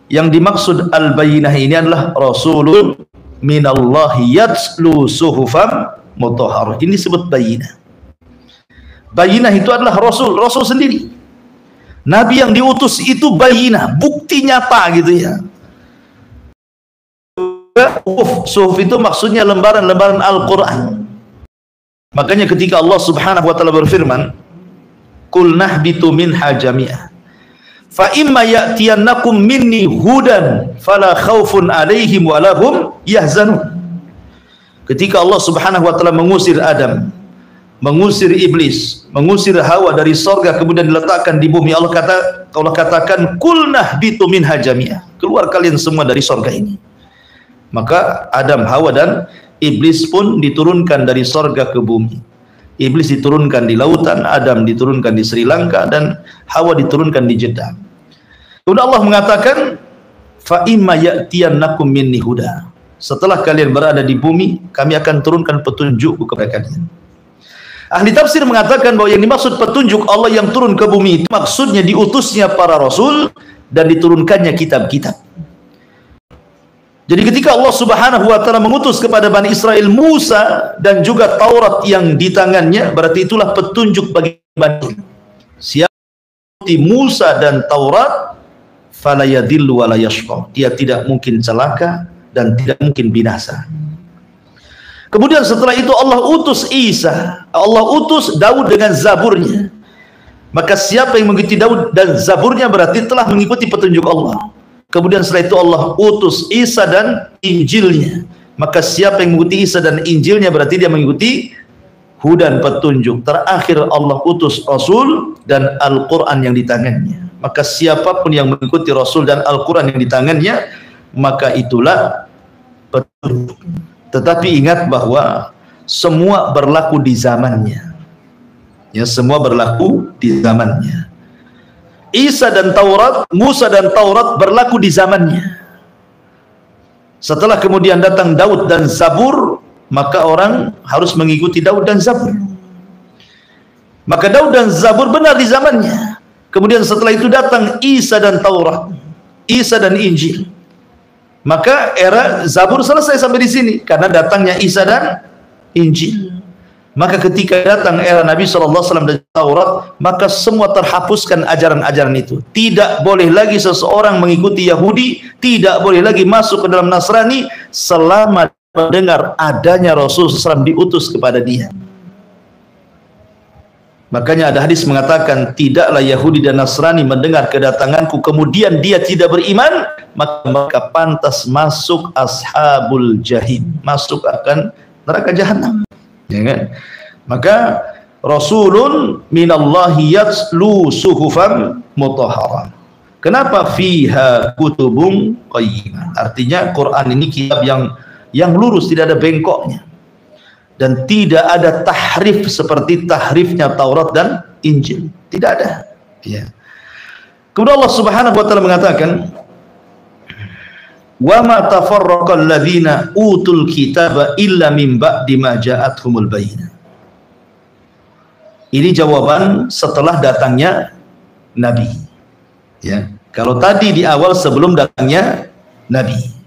Yang dimaksud al-bayyinah ini adalah rasulun minallahi yatslu suhufam mutahharah. Ini disebut bayyinah. Bayyinah itu adalah Rasul sendiri. Nabi yang diutus itu bayinah, bukti nyata gitu ya. Suhuf itu maksudnya lembaran-lembaran Al-Quran. Makanya ketika Allah subhanahu wa ta'ala berfirman, Qul nahbitu minha jami'ah fa imma ya'tiyannakum minni hudan fala khawfun alaihim walahum yahzanun. Ketika Allah subhanahu wa ta'ala mengusir Adam, mengusir iblis, mengusir Hawa dari sorga, kemudian diletakkan di bumi, Allah katakan Qul nahbitu minha jami'ah, keluar kalian semua dari sorga ini. Maka Adam, Hawa dan iblis pun diturunkan dari sorga ke bumi. Iblis diturunkan di lautan, Adam diturunkan di Sri Lanka, dan Hawa diturunkan di Jeddah. Kemudian Allah mengatakan, fa imma ya'tiyannakum minni huda. Setelah kalian berada di bumi, kami akan turunkan petunjuk kepada kalian. Ahli tafsir mengatakan bahwa yang dimaksud petunjuk Allah yang turun ke bumi itu maksudnya diutusnya para rasul dan diturunkannya kitab-kitab. Jadi ketika Allah subhanahu wa ta'ala mengutus kepada Bani Israel Musa dan juga Taurat yang di tangannya, berarti itulah petunjuk bagi Bani. Siapa Musa dan Taurat, fala yadillu wa la yashqa, dia tidak mungkin celaka dan tidak mungkin binasa. Kemudian setelah itu Allah utus Isa, Allah utus Daud dengan Zaburnya. Maka siapa yang mengikuti Daud dan Zaburnya berarti telah mengikuti petunjuk Allah. Kemudian setelah itu Allah utus Isa dan Injilnya. Maka siapa yang mengikuti Isa dan Injilnya berarti dia mengikuti hudan, petunjuk. Terakhir Allah utus Rasul dan Al-Quran yang di tangannya. Maka siapapun yang mengikuti Rasul dan Al-Quran yang di tangannya, maka itulah petunjuk. Tetapi ingat bahwa semua berlaku di zamannya. Ya, semua berlaku di zamannya. Isa dan Taurat, Musa dan Taurat berlaku di zamannya. Setelah kemudian datang Daud dan Zabur, maka orang harus mengikuti Daud dan Zabur. Maka Daud dan Zabur benar di zamannya. Kemudian setelah itu datang Isa dan Taurat, Isa dan Injil. Maka era Zabur selesai sampai di sini karena datangnya Isa dan Injil. Maka ketika datang era Nabi SAW dan Taurat, maka semua terhapuskan ajaran-ajaran itu. Tidak boleh lagi seseorang mengikuti Yahudi, tidak boleh lagi masuk ke dalam Nasrani selama mendengar adanya Rasul SAW diutus kepada dia. Makanya ada hadis mengatakan, tidaklah Yahudi dan Nasrani mendengar kedatanganku kemudian dia tidak beriman, maka pantas masuk ashabul jahim, masuk akan neraka jahanam. Ya kan? Maka Rasulun minallahi yatslu suhufan mutahharah. Kenapa fiha kutubun qayyimah? Artinya Quran ini kitab yang lurus, tidak ada bengkoknya. Dan tidak ada tahrif seperti tahrifnya Taurat dan Injil. Tidak ada. Ya. Kemudian Allah Subhanahu wa taala mengatakan, "Wa ma tafarraqal ladzina utul kitaba illa min ba'di ma ja'atuhumul bayyinah." Ini jawaban setelah datangnya Nabi. Ya. Kalau tadi di awal sebelum datangnya Nabi.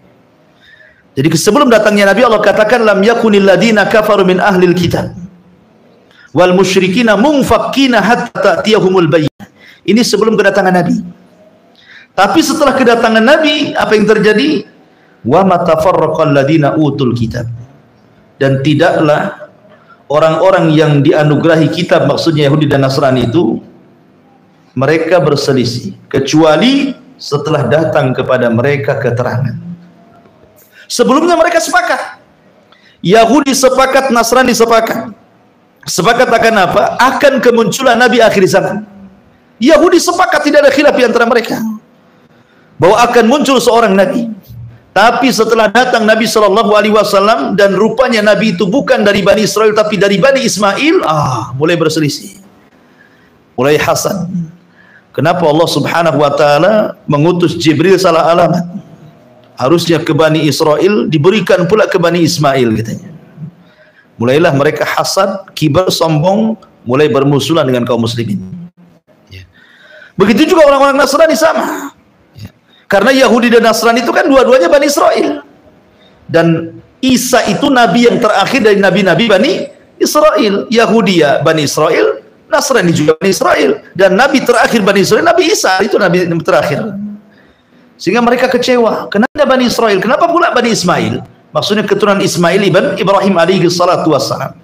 Jadi sebelum datangnya Nabi Allah katakan lam yakunil ladina kafaru min ahlil kitab wal musyrikina munfakkina hatta ta'tiyahumul bayyinah. Ini sebelum kedatangan Nabi. Tapi setelah kedatangan Nabi, apa yang terjadi? Wa matafarraqal ladina utul kitab. Dan tidaklah orang-orang yang dianugerahi kitab, maksudnya Yahudi dan Nasrani itu, mereka berselisih kecuali setelah datang kepada mereka keterangan. Sebelumnya mereka sepakat. Yahudi sepakat, Nasrani sepakat. Sepakat akan apa? Akan kemunculan Nabi akhir zaman. Yahudi sepakat, tidak ada khilaf di antara mereka bahwa akan muncul seorang Nabi. Tapi setelah datang Nabi SAW dan rupanya Nabi itu bukan dari Bani Israel tapi dari Bani Ismail, mulai berselisih, mulai hasad. Kenapa Allah Subhanahu wa taala mengutus Jibril salah alamat? Harusnya ke Bani Israel, diberikan pula ke Bani Ismail katanya. Mulailah mereka hasad, kibar, sombong, mulai bermusuhan dengan kaum muslimin. Ya. Begitu juga orang-orang Nasrani sama. Ya. Karena Yahudi dan Nasrani itu kan dua-duanya Bani Israel. Dan Isa itu nabi yang terakhir dari nabi-nabi Bani Israel. Yahudi ya Bani Israel, Nasrani juga Bani Israel, dan Nabi terakhir Bani Israel Nabi Isa, itu Nabi terakhir. Sehingga mereka kecewa. Kenapa Bani Israel? Kenapa pula Bani Ismail? Maksudnya keturunan Ismail ibn Ibrahim alaihi salatu wassalam.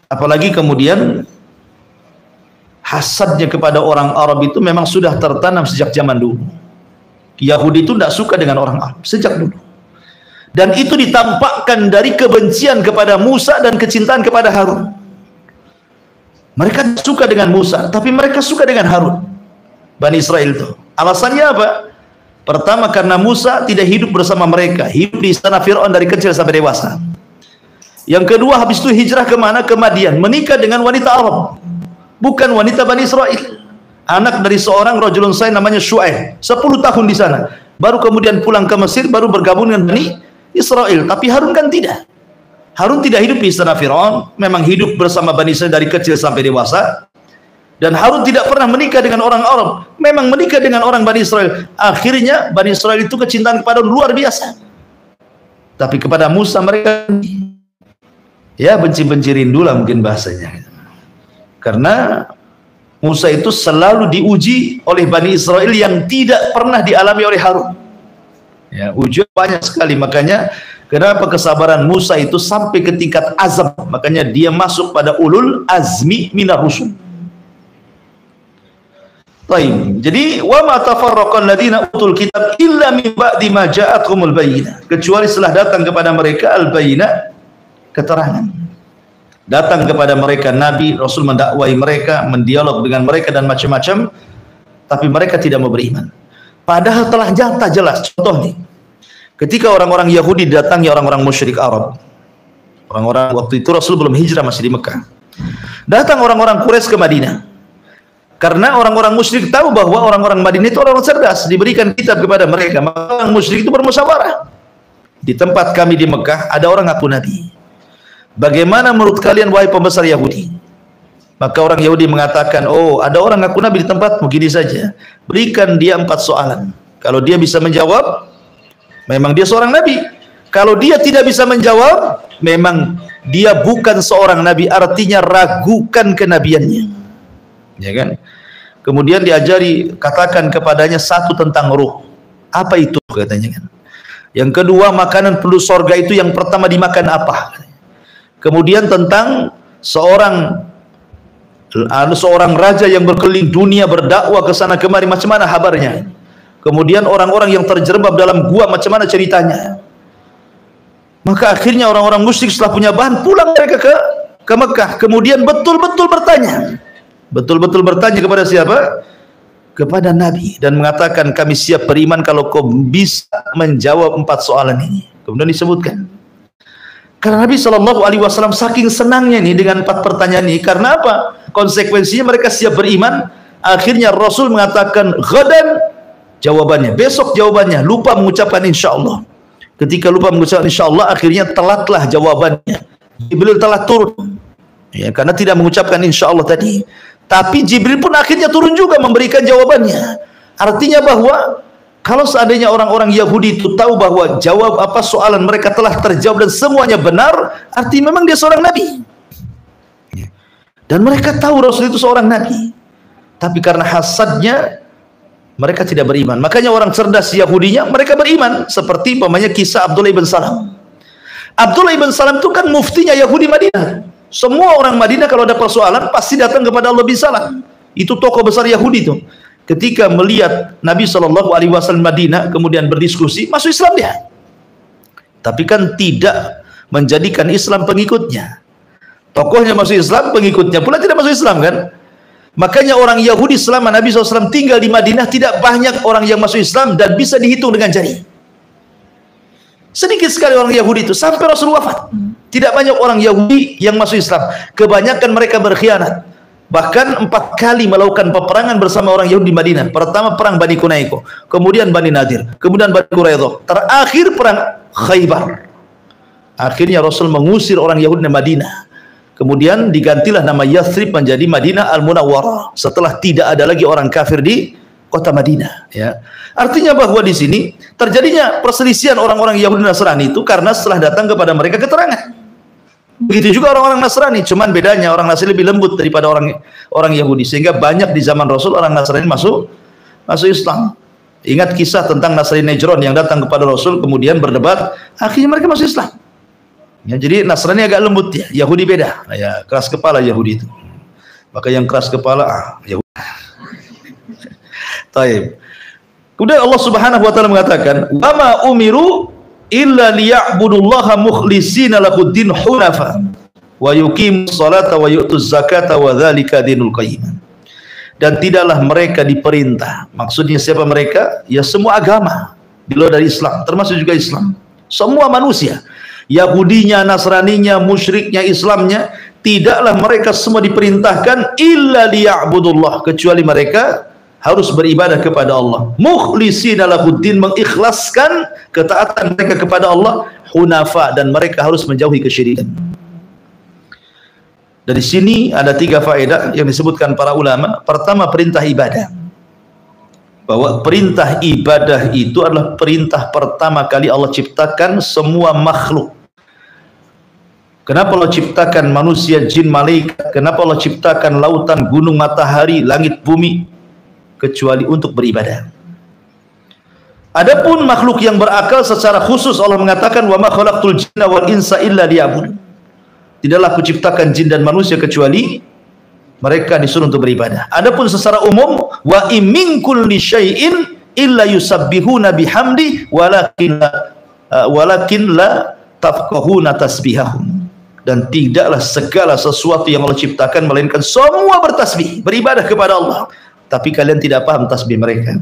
Apalagi kemudian hasadnya kepada orang Arab itu memang sudah tertanam sejak zaman dulu. Yahudi itu tidak suka dengan orang Arab sejak dulu. Dan itu ditampakkan dari kebencian kepada Musa dan kecintaan kepada Harun. Mereka suka dengan Musa, tapi mereka suka dengan Harun. Bani Israel itu. Alasannya apa? Pertama, karena Musa tidak hidup bersama mereka, hidup di istana Fir'aun dari kecil sampai dewasa. Yang kedua, habis itu hijrah kemana? Ke Madian, menikah dengan wanita Arab, bukan wanita Bani Israel. Anak dari seorang rajulun salih namanya Syu'aib, 10 tahun di sana. Baru kemudian pulang ke Mesir, baru bergabung dengan Bani Israel. Tapi Harun kan tidak. Harun tidak hidup di istana Fir'aun, memang hidup bersama Bani Israel dari kecil sampai dewasa. Dan Harun tidak pernah menikah dengan orang Arab, memang menikah dengan orang Bani Israel. Akhirnya Bani Israel itu kecintaan kepada luar biasa. Tapi kepada Musa mereka ya benci-benci rindu lah mungkin bahasanya. Karena Musa itu selalu diuji oleh Bani Israel yang tidak pernah dialami oleh Harun. Ya, ujian banyak sekali. Makanya kenapa kesabaran Musa itu sampai ke tingkat azam, makanya dia masuk pada ulul azmi minar rusul. Baik. Jadi wa ma tafarraqal ladina utul kitab illa min ba'di ma ja'atuhumul bayyinah, kecuali setelah datang kepada mereka al-bayyinah, keterangan. Datang kepada mereka nabi, rasul mendakwai mereka, mendialog dengan mereka dan macam-macam, tapi mereka tidak mau beriman. Padahal telah nyata jelas. Contoh nih, ketika orang-orang Yahudi datangi orang-orang musyrik Arab, orang-orang waktu itu Rasul belum hijrah, masih di Mekah. Datang orang-orang Quraisy ke Madinah, karena orang-orang musyrik tahu bahwa orang-orang Madinah itu orang cerdas, diberikan kitab kepada mereka. Maka orang musyrik itu bermusyawarah. Di tempat kami di Mekah ada orang ngaku nabi. Bagaimana menurut kalian wahai pembesar Yahudi? Maka orang Yahudi mengatakan, oh ada orang ngaku nabi di tempatmu, gini saja, berikan dia 4 soalan. Kalau dia bisa menjawab, memang dia seorang nabi. Kalau dia tidak bisa menjawab, memang dia bukan seorang nabi, artinya ragukan kenabiannya. Ya kan? Kemudian diajari, katakan kepadanya satu tentang ruh. Apa itu katanya kan? Yang kedua, makanan penduduk sorga itu yang pertama dimakan apa? Kemudian tentang seorang raja yang berkeliling dunia berdakwah ke sana kemari, macam mana kabarnya? Kemudian orang-orang yang terjerembab dalam gua, macam mana ceritanya? Maka akhirnya orang-orang musyrik setelah punya bahan, pulang mereka ke Mekah. Kemudian betul-betul bertanya. Betul-betul bertanya kepada siapa? Kepada Nabi, dan mengatakan kami siap beriman kalau kau bisa menjawab 4 soalan ini. Kemudian disebutkan, karena Nabi SAW saking senangnya nih dengan 4 pertanyaan ini. Karena apa? Konsekuensinya mereka siap beriman. Akhirnya Rasul mengatakan ghadan jawabannya, besok jawabannya, lupa mengucapkan insyaallah. Ketika lupa mengucapkan insyaallah, akhirnya telatlah jawabannya. Jibril telah turun, ya, karena tidak mengucapkan insyaallah tadi. Tapi Jibril pun akhirnya turun juga memberikan jawabannya. Artinya bahwa kalau seandainya orang-orang Yahudi itu tahu bahwa jawab apa soalan mereka telah terjawab dan semuanya benar, artinya memang dia seorang nabi. Dan mereka tahu Rasul itu seorang nabi. Tapi karena hasadnya mereka tidak beriman. Makanya orang cerdas Yahudinya mereka beriman, seperti umpamanya kisah Abdullah ibn Salam. Abdullah ibn Salam itu kan muftinya Yahudi Madinah. Semua orang Madinah kalau ada persoalan pasti datang kepada Abdullah bin Salam. Itu tokoh besar Yahudi itu. Ketika melihat Nabi SAW Madinah, kemudian berdiskusi, masuk Islam dia. Tapi kan tidak menjadikan Islam pengikutnya. Tokohnya masuk Islam, pengikutnya pula tidak masuk Islam kan. Makanya orang Yahudi selama Nabi SAW tinggal di Madinah, tidak banyak orang yang masuk Islam dan bisa dihitung dengan jari. Sedikit sekali orang Yahudi itu, sampai Rasul wafat. Tidak banyak orang Yahudi yang masuk Islam. Kebanyakan mereka berkhianat. Bahkan 4 kali melakukan peperangan bersama orang Yahudi di Madinah. Pertama perang Bani Kunaiko, kemudian Bani Nadir, kemudian Bani Quraidah, terakhir perang Khaybar. Akhirnya Rasul mengusir orang Yahudi di Madinah. Kemudian digantilah nama Yathrib menjadi Madinah Al-Munawwarah setelah tidak ada lagi orang kafir di kota Madinah, ya. Artinya bahwa di sini terjadinya perselisihan orang-orang Yahudi Nasrani itu karena setelah datang kepada mereka keterangan. Begitu juga orang-orang Nasrani, cuman bedanya orang Nasrani lebih lembut daripada orang Yahudi, sehingga banyak di zaman Rasul orang Nasrani masuk Islam. Ingat kisah tentang Nasrani Najran yang datang kepada Rasul kemudian berdebat, akhirnya mereka masuk Islam. Ya, jadi Nasrani agak lembut ya, Yahudi beda. Ya, keras kepala Yahudi itu. Maka yang keras kepala Yahudi. Taib. Kemudian Allah Subhanahu wa taala mengatakan, "Wa ma umiru illa liya'budullaha mukhlishina lahuddin hunafa wa yuqimus salata wa yu'tuz zakata wa dzalika dinul qayyim." Dan tidaklah mereka diperintah. Maksudnya siapa mereka? Ya semua agama di luar dari Islam, termasuk juga Islam. Semua manusia, Yahudinya, Nasraninya, musyriknya, Islamnya, tidaklah mereka semua diperintahkan illa liya'budullah, kecuali mereka harus beribadah kepada Allah. Mukhlishina lahuddin, mengikhlaskan ketaatan mereka kepada Allah, hunafa, dan mereka harus menjauhi kesyirikan. Dari sini ada 3 faedah yang disebutkan para ulama. Pertama, perintah ibadah. Bahwa perintah ibadah itu adalah perintah pertama kali Allah ciptakan semua makhluk. Kenapa Allah ciptakan manusia, jin, malaikat? Kenapa Allah ciptakan lautan, gunung, matahari, langit, bumi? Kecuali untuk beribadah. Adapun makhluk yang berakal secara khusus Allah mengatakan, wa ma khalaqtul jinna wal insa illa liya'budun. Tidaklah aku ciptakan jin dan manusia kecuali mereka disuruh untuk beribadah. Adapun secara umum, wa in min kulli syai'in illa yusabbihuna bihamdi walakin la tafqahuna tasbihahum. Dan tidaklah segala sesuatu yang Allah ciptakan melainkan semua bertasbih, beribadah kepada Allah, tapi kalian tidak paham tasbih mereka.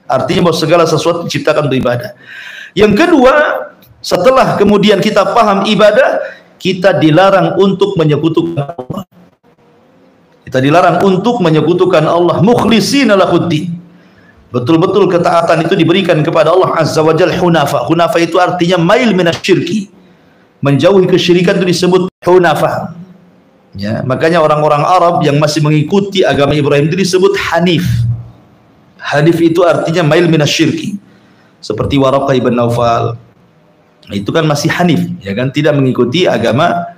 Artinya bahwa segala sesuatu diciptakan untuk ibadah. Yang kedua, setelah kemudian kita paham ibadah, kita dilarang untuk menyekutukan Allah. Kita dilarang untuk menyekutukan Allah. Mukhlishina lahuddin. Betul-betul ketaatan itu diberikan kepada Allah Azza wa Jalla, hunafa. Hunafa itu artinya mail minasyirki. Menjauhi kesyirikan itu disebut hunafa. Ya, makanya orang-orang Arab yang masih mengikuti agama Ibrahim itu disebut hanif. Hanif itu artinya mail minasyirki. Seperti Waraqah ibn Naufal. Itu kan masih hanif, ya kan, tidak mengikuti agama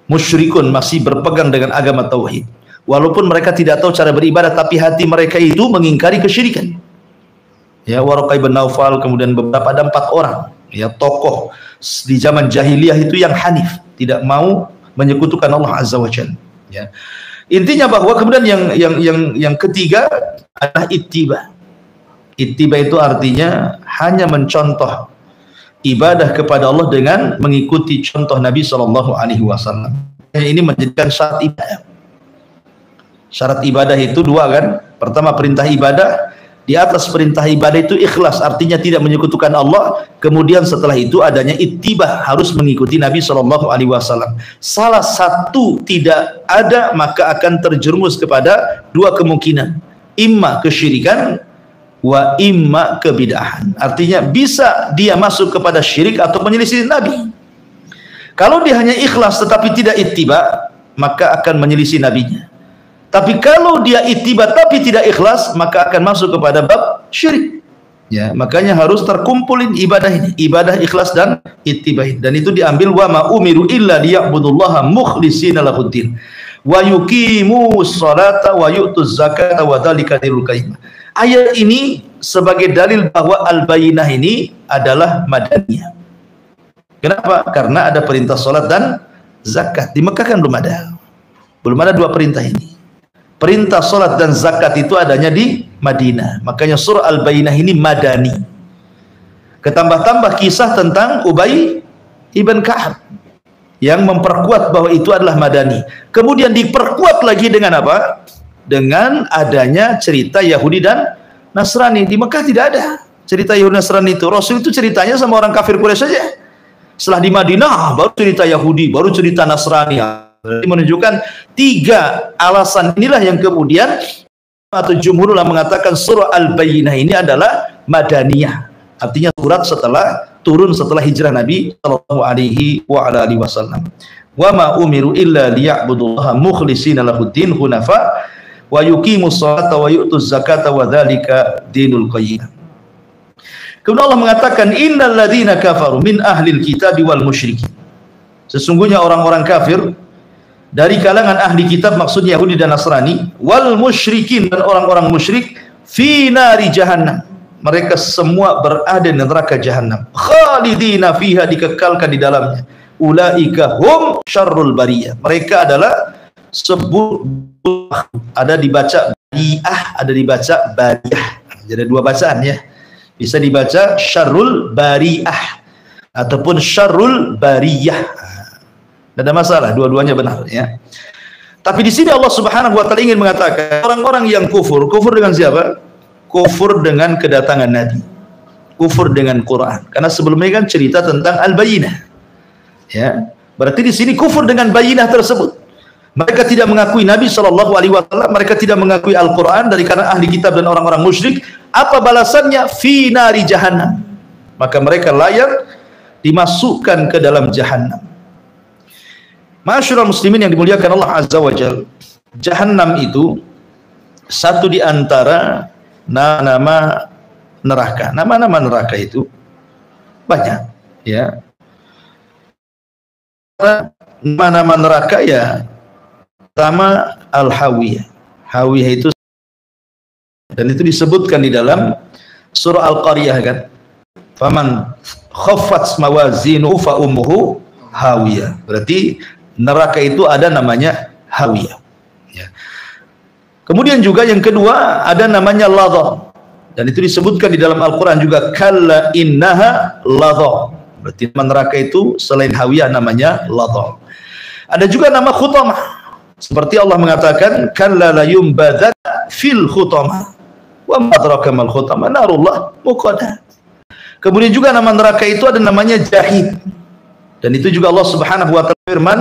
musyrikun, masih berpegang dengan agama tauhid. Walaupun mereka tidak tahu cara beribadah, tapi hati mereka itu mengingkari kesyirikan. Ya, Waraqah ibn Naufal, kemudian beberapa, ada 4 orang, ya, tokoh di zaman jahiliyah itu yang hanif, tidak mau menyekutukan Allah Azza wa Jalla. Ya. Intinya bahwa kemudian yang ketiga adalah ittiba. Ittiba itu artinya hanya mencontoh ibadah kepada Allah dengan mengikuti contoh Nabi SAW. Ini menjadikan syarat ibadah. Syarat ibadah itu 2 kan. Pertama, perintah ibadah. Di atas perintah ibadah itu ikhlas, artinya tidak menyekutukan Allah. Kemudian setelah itu adanya ittiba, harus mengikuti Nabi SAW. Salah satu tidak ada, maka akan terjerumus kepada 2 kemungkinan. Imma kesyirikan, wa imma kebid'ahan. Artinya bisa dia masuk kepada syirik atau menyelisih Nabi. Kalau dia hanya ikhlas tetapi tidak ittiba, maka akan menyelisih nabinya. Tapi kalau dia ittiba tapi tidak ikhlas, maka akan masuk kepada bab syirik. Ya, makanya harus terkumpulin ibadah ini, ibadah ikhlas dan ittiba. Dan itu diambil wa ma umiru illa liya'budullaha mukhlishina lahuddin wa yuqimus salata wa yu'tuz zakata wa dzalika dinul qayyim. Ayat ini sebagai dalil bahwa Al-Bayyinah ini adalah madaniyah. Kenapa? Karena ada perintah salat dan zakat. Di Mekah kan belum ada. Belum ada 2 perintah ini. Perintah salat dan zakat itu adanya di Madinah. Makanya surah Al-Bayyinah ini madani. Ketambah-tambah kisah tentang Ubay ibn Ka'ab yang memperkuat bahwa itu adalah madani. Kemudian diperkuat lagi dengan apa? Dengan adanya cerita Yahudi dan Nasrani. Di Mekah tidak ada cerita Yahudi Nasrani itu. Rasul itu ceritanya sama orang kafir Quraisy saja. Setelah di Madinah baru cerita Yahudi, baru cerita Nasrani. Ini menunjukkan 3 alasan inilah yang kemudian atau jumhur ulama mengatakan surah Al-Bayyinah ini adalah madaniyah. Artinya surat turun setelah hijrah Nabi sallallahu alaihi wasallam. Wa ma umiru illa liya'budullaha mukhlishina lahuddin hunafa wa yuqimus salata wa yu'tuz zakata wa dzalika dinul qayyim. Kemudian Allah mengatakan innal ladzina kafaru min ahlil kitabi wal musyrikin. Sesungguhnya orang-orang kafir dari kalangan ahli kitab, maksudnya Yahudi dan Nasrani, wal musyrikin, dan orang-orang musyrik, fi nari jahannam, mereka semua berada di neraka jahannam, khalidina fiha, dikekalkan di dalamnya. Ulaika hum syarrul bariyah, mereka adalah ada dibaca bariah, ada dibaca bariyah. Jadi dua bacaan ya. Bisa dibaca syarrul bariah ataupun syarrul bariyah. Tidak ada masalah, dua-duanya benar ya. Tapi di sini Allah Subhanahu wa taala ingin mengatakan orang-orang yang kufur dengan siapa? Kufur dengan kedatangan Nabi, kufur dengan Quran. Karena sebelumnya kan cerita tentang al-bayyinah. Ya, berarti di sini kufur dengan bayyinah tersebut. Mereka tidak mengakui Nabi sallallahu alaihi wasallam, mereka tidak mengakui Al-Qur'an dari kalangan ahli kitab dan orang-orang musyrik. Apa balasannya? Fi nari jahannam. Maka mereka layak dimasukkan ke dalam jahannam. Ma'asyiral muslimin yang dimuliakan Allah Azza wa Jalla, jahannam itu satu di antara nama neraka. Nama-nama neraka itu banyak ya. Nama-nama neraka ya, pertama Al-Hawiyah. Hawiyah itu, dan itu disebutkan di dalam surah Al-Qaryah kan. Faman khaffat mawazinu fa ummuhu hawiyah. Berarti neraka itu ada namanya Hawiyah ya. Kemudian juga yang kedua ada namanya Ladha, dan itu disebutkan di dalam Al-Quran juga, kalla innaha ladha. Berarti nama neraka itu selain Hawiyah namanya Ladha. Ada juga nama Khutamah, seperti Allah mengatakan kalla la yumbadzat fil khutamah wa ma adraka mal khutamah narullah muqadah. Kemudian juga nama neraka itu ada namanya Jahim, dan itu juga Allah Subhanahu wa taala firman,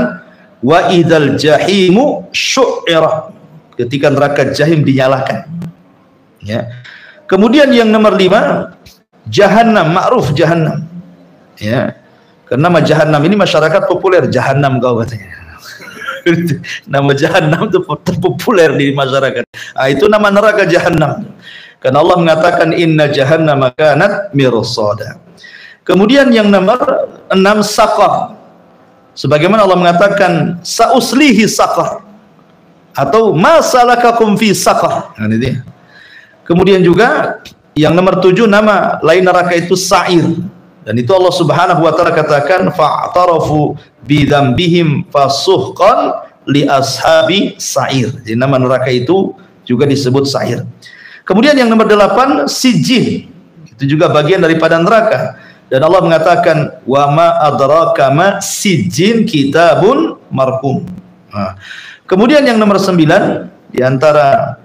wa idzal jahimu syu'ira, ketika neraka Jahim dinyalakan ya. Kemudian yang nomor 5 Jahannam, ma'ruf Jahannam ya. Karena nama Jahannam ini masyarakat populer, Jahannam kau katanya. Nama Jahannam itu terpopuler di masyarakat. Itu nama neraka Jahannam. Karena Allah mengatakan inna jahannama kanat mirsada. Kemudian yang nomor 6 Saqar. Sebagaimana Allah mengatakan sauslihi saqar, atau ma salakakum fi saqar. Nah, ini dia. Kemudian juga yang nomor 7 nama lain neraka itu Sa'ir, dan itu Allah Subhanahu wa taala katakan fa'tarafu bi dzambihim fasuhqan li ashabi Sa'ir. Jadi nama neraka itu juga disebut Sa'ir. Kemudian yang nomor 8 Sijjin, itu juga bagian daripada neraka, dan Allah mengatakan wa ma adraka ma sijjin kitabun marqum. Nah, kemudian yang nomor 9 di antara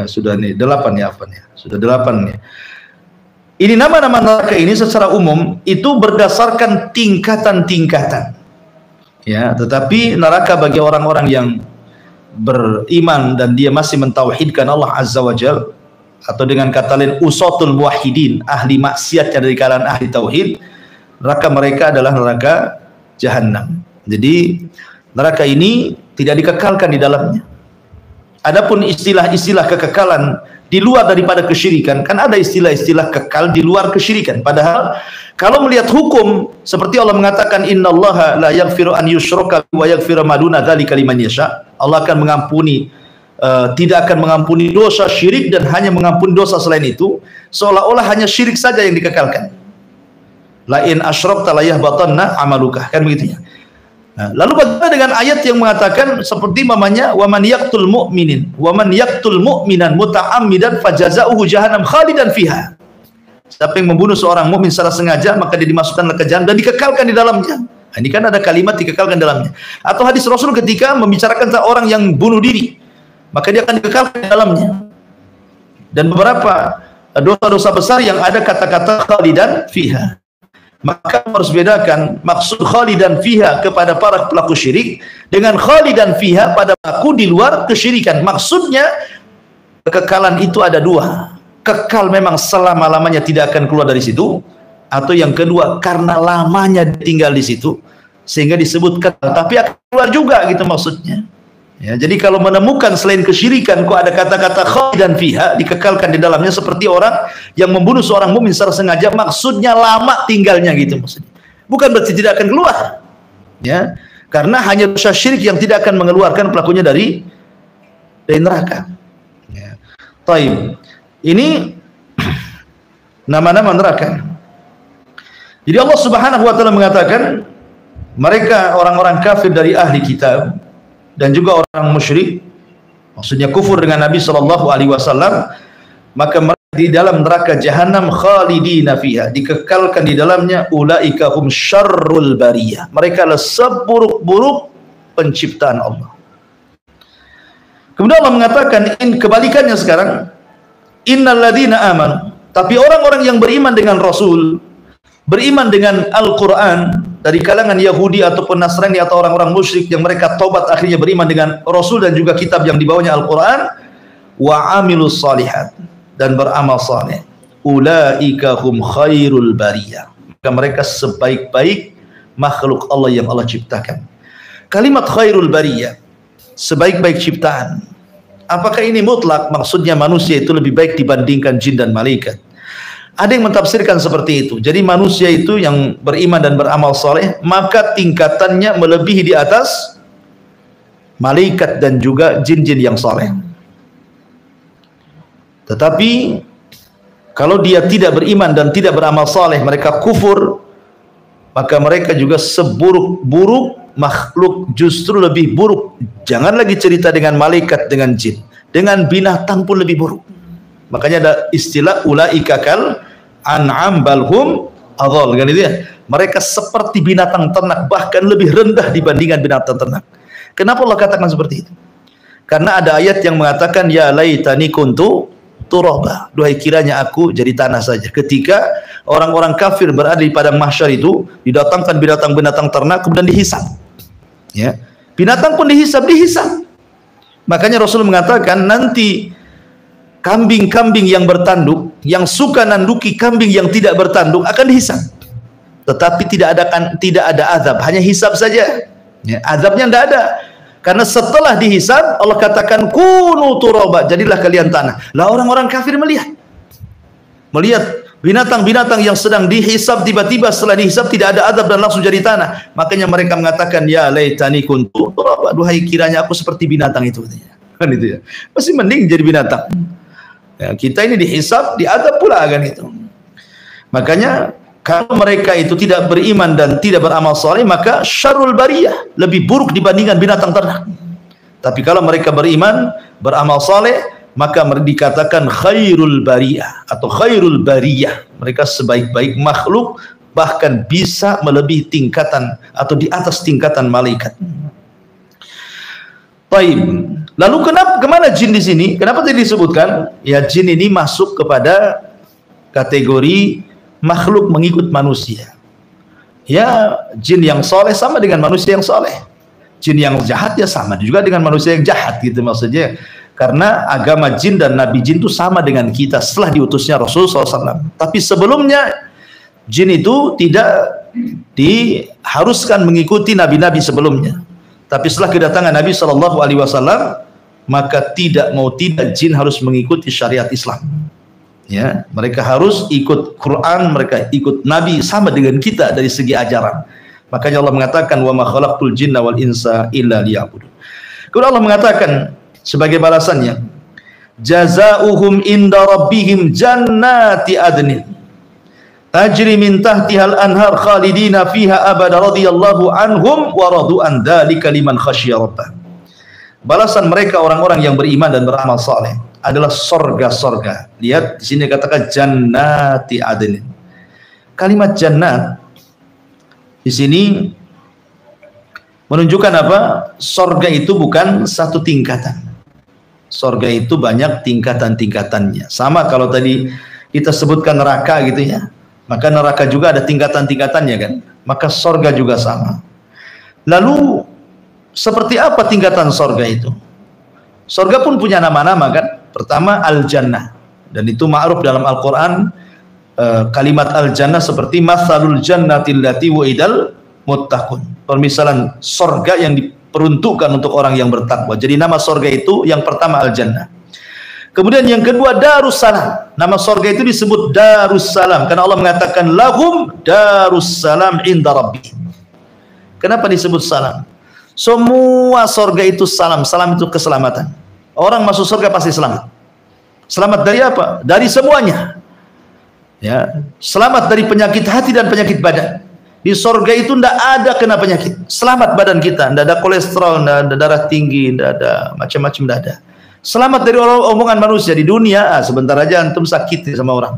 sudah nih 8 ya, sudah 8 nih. Ini nama-nama neraka ini secara umum itu berdasarkan tingkatan-tingkatan ya, tetapi neraka bagi orang-orang yang beriman dan dia masih mentauhidkan Allah Azza wa Jalla, atau dengan kata lain usatul muwahhidin, ahli maksiat dari kalangan ahli tauhid, neraka mereka adalah neraka Jahannam. Jadi neraka ini tidak dikekalkan di dalamnya. Adapun istilah-istilah kekekalan di luar daripada kesyirikan, kan ada istilah-istilah kekal di luar kesyirikan. Padahal kalau melihat hukum, seperti Allah mengatakan innallaha la yaghfiru an yushraka wa yaghfiru ma duna dzalika liman yasha. Allah akan mengampuni, tidak akan mengampuni dosa syirik dan hanya mengampuni dosa selain itu, seolah-olah hanya syirik saja yang dikekalkan. La in asyrakta la yahbatanna amaluka, kan begitu ya. Nah, lalu bagaimana dengan ayat yang mengatakan seperti mamanya wa man yaqtul mu'minan muta'ammidan fajaza'uhu jahannam khalidan fiha. Siapa yang membunuh seorang mukmin secara sengaja maka dia dimasukkan ke jahannam dan dikekalkan di dalamnya. Nah, ini kan ada kalimat dikekalkan dalamnya. Atau hadis Rasul ketika membicarakan tentang orang yang bunuh diri, maka dia akan dikekalkan di dalamnya. Dan beberapa dosa-dosa besar yang ada kata-kata khalidan fiha. Maka harus bedakan maksud khalidan fiha kepada para pelaku syirik dengan khalidan fiha pada pelaku di luar kesyirikan. Maksudnya kekekalan itu ada dua. Kekal memang selama-lamanya tidak akan keluar dari situ, atau yang kedua karena lamanya tinggal di situ sehingga disebut kekal tapi akan keluar juga gitu maksudnya. Ya, jadi kalau menemukan selain kesyirikan kok ada kata-kata khalidan fiha dikekalkan di dalamnya, seperti orang yang membunuh seorang mukmin secara sengaja, maksudnya lama tinggalnya gitu maksudnya. bukan berarti tidak akan keluar. Ya, karena hanya dosa syirik yang tidak akan mengeluarkan pelakunya dari neraka. Ya. Taib. Ini nama-nama neraka. Jadi Allah Subhanahu wa taala mengatakan mereka orang-orang kafir dari ahli kitab dan juga orang musyrik, maksudnya kufur dengan Nabi sallallahu alaihi wasallam, maka mereka di dalam neraka jahanam khalidina fiha, dikekalkan di dalamnya, ulaika hum syarrul bariyah, mereka adalah seburuk-buruk penciptaan Allah. Kemudian Allah mengatakan, kebalikannya sekarang, innal ladzina amanu, tapi orang-orang yang beriman dengan Rasul, beriman dengan Al-Quran, dari kalangan Yahudi ataupun Nasrani atau orang-orang musyrik yang mereka tobat akhirnya beriman dengan Rasul dan juga kitab yang dibawanya Al-Quran, wa amilus salihat, dan beramal saleh, ulaika hum khairul bariyah, maka mereka sebaik-baik makhluk Allah yang Allah ciptakan. Kalimat khairul bariyah, sebaik-baik ciptaan, apakah ini mutlak? Maksudnya manusia itu lebih baik dibandingkan jin dan malaikat? Ada yang mentafsirkan seperti itu. Jadi manusia itu yang beriman dan beramal saleh, maka tingkatannya melebihi di atas malaikat dan juga jin-jin yang saleh. Tetapi kalau dia tidak beriman dan tidak beramal saleh, mereka kufur, maka mereka juga seburuk-buruk makhluk, justru lebih buruk. Jangan lagi cerita dengan malaikat, dengan jin, dengan binatang pun lebih buruk. Makanya ada istilah ulaika kal an'am balhum adhal, kan itu ya. Mereka seperti binatang ternak, bahkan lebih rendah dibandingkan binatang ternak. Kenapa Allah katakan seperti itu? Karena ada ayat yang mengatakan ya laitani kuntu turaba, duhai kiranya aku jadi tanah saja. Ketika orang-orang kafir berada di padang mahsyar itu, didatangkan binatang-binatang ternak kemudian dihisab. Ya. Binatang pun dihisab. Makanya Rasul mengatakan nanti kambing-kambing yang bertanduk, yang suka nanduki kambing yang tidak bertanduk akan dihisab. Tetapi tidak ada azab, hanya hisab saja. Ya, azabnya tidak ada. Karena setelah dihisab, Allah katakan kunu turaba, jadilah kalian tanah. Lah orang-orang kafir melihat binatang-binatang yang sedang dihisab, tiba-tiba setelah dihisab tidak ada azab dan langsung jadi tanah. Makanya mereka mengatakan ya laitani kuntu turaba, duhai kiranya aku seperti binatang itu. Kan itu ya. Masih mending jadi binatang. Ya, kita ini dihisab, diazab pula kan itu. Makanya kalau mereka itu tidak beriman dan tidak beramal saleh, maka syarrul bariyah, lebih buruk dibandingkan binatang ternak. Tapi kalau mereka beriman, beramal saleh, maka dikatakan khairul bariyah atau khairul bariyah, mereka sebaik-baik makhluk, bahkan bisa melebihi tingkatan atau di atas tingkatan malaikat. Baik. Lalu kemana jin di sini? Kenapa tadi disebutkan? Ya, jin ini masuk kepada kategori makhluk mengikut manusia. Ya, jin yang soleh sama dengan manusia yang soleh. Jin yang jahat ya sama juga dengan manusia yang jahat, gitu maksudnya. Karena agama jin dan nabi jin itu sama dengan kita setelah diutusnya Rasul SAW. Tapi sebelumnya jin itu tidak diharuskan mengikuti nabi-nabi sebelumnya. Tapi setelah kedatangan Nabi SAW, maka tidak mau tidak jin harus mengikuti syariat Islam. Ya, mereka harus ikut Quran, mereka ikut Nabi sama dengan kita dari segi ajaran. Makanya Allah mengatakan wa ma khalaqtul jinna wal insa illa liya'budun. Kemudian Allah mengatakan sebagai balasannya, jazaohum inda rabbihim jannati adnin tajri min tahtihal anhar khalidina fiha abada radhiyallahu anhum wa radu an dzalika liman khasyiya rabbah. Balasan mereka orang-orang yang beriman dan beramal saleh adalah sorga-sorga. Lihat di sini katakan jannati adnin. Kalimat jannat di sini menunjukkan apa? Sorga itu bukan satu tingkatan. Sorga itu banyak tingkatan-tingkatannya. Sama kalau tadi kita sebutkan neraka gitu ya. Maka neraka juga ada tingkatan-tingkatannya kan. Maka sorga juga sama. Lalu seperti apa tingkatan sorga itu? Sorga pun punya nama-nama kan. Pertama al-jannah, dan itu ma'ruf dalam Al-Quran. Kalimat al-jannah seperti mathalul jannatil lati wa'idal muttaqun, permisalan sorga yang diperuntukkan untuk orang yang bertakwa. Jadi nama sorga itu yang pertama al-jannah. Kemudian yang kedua Darussalam. Nama surga itu disebut Darussalam karena Allah mengatakan lahum Darussalam inda rabbihim. Kenapa disebut salam? Semua surga itu salam. Salam itu keselamatan. Orang masuk surga pasti selamat. Selamat dari apa? Dari semuanya. Ya, selamat dari penyakit hati dan penyakit badan. Di surga itu tidak ada kena penyakit. Selamat badan kita, tidak ada kolesterol, tidak ada darah tinggi, tidak ada macam-macam, tidak ada. Selamat dari omongan manusia. Di dunia, sebentar aja antum sakit sama orang.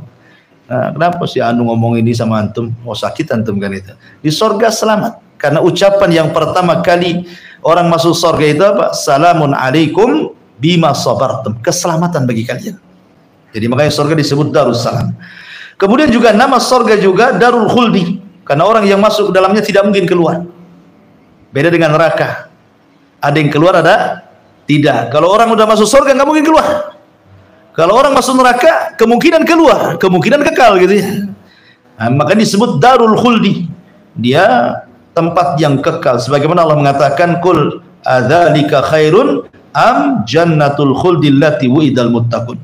Nah, kenapa sih anu ngomong ini sama antum? Mau sakit antum kan itu. Di surga selamat. Karena ucapan yang pertama kali orang masuk surga itu apa? Salamun alaikum bima sabartum. Keselamatan bagi kalian. Jadi makanya surga disebut Darussalam. Kemudian juga nama surga juga Darul Khuldi. Karena orang yang masuk ke dalamnya tidak mungkin keluar. Beda dengan neraka. Ada yang keluar, ada tidak. Kalau orang udah masuk surga nggak mungkin keluar. Kalau orang masuk neraka kemungkinan keluar, kemungkinan kekal gitu ya. Nah, makanya disebut Darul Khuldi. Dia tempat yang kekal. Sebagaimana Allah mengatakan, "Qul adzalika khairun am jannatul khuldi allati wu'idal muttaqun."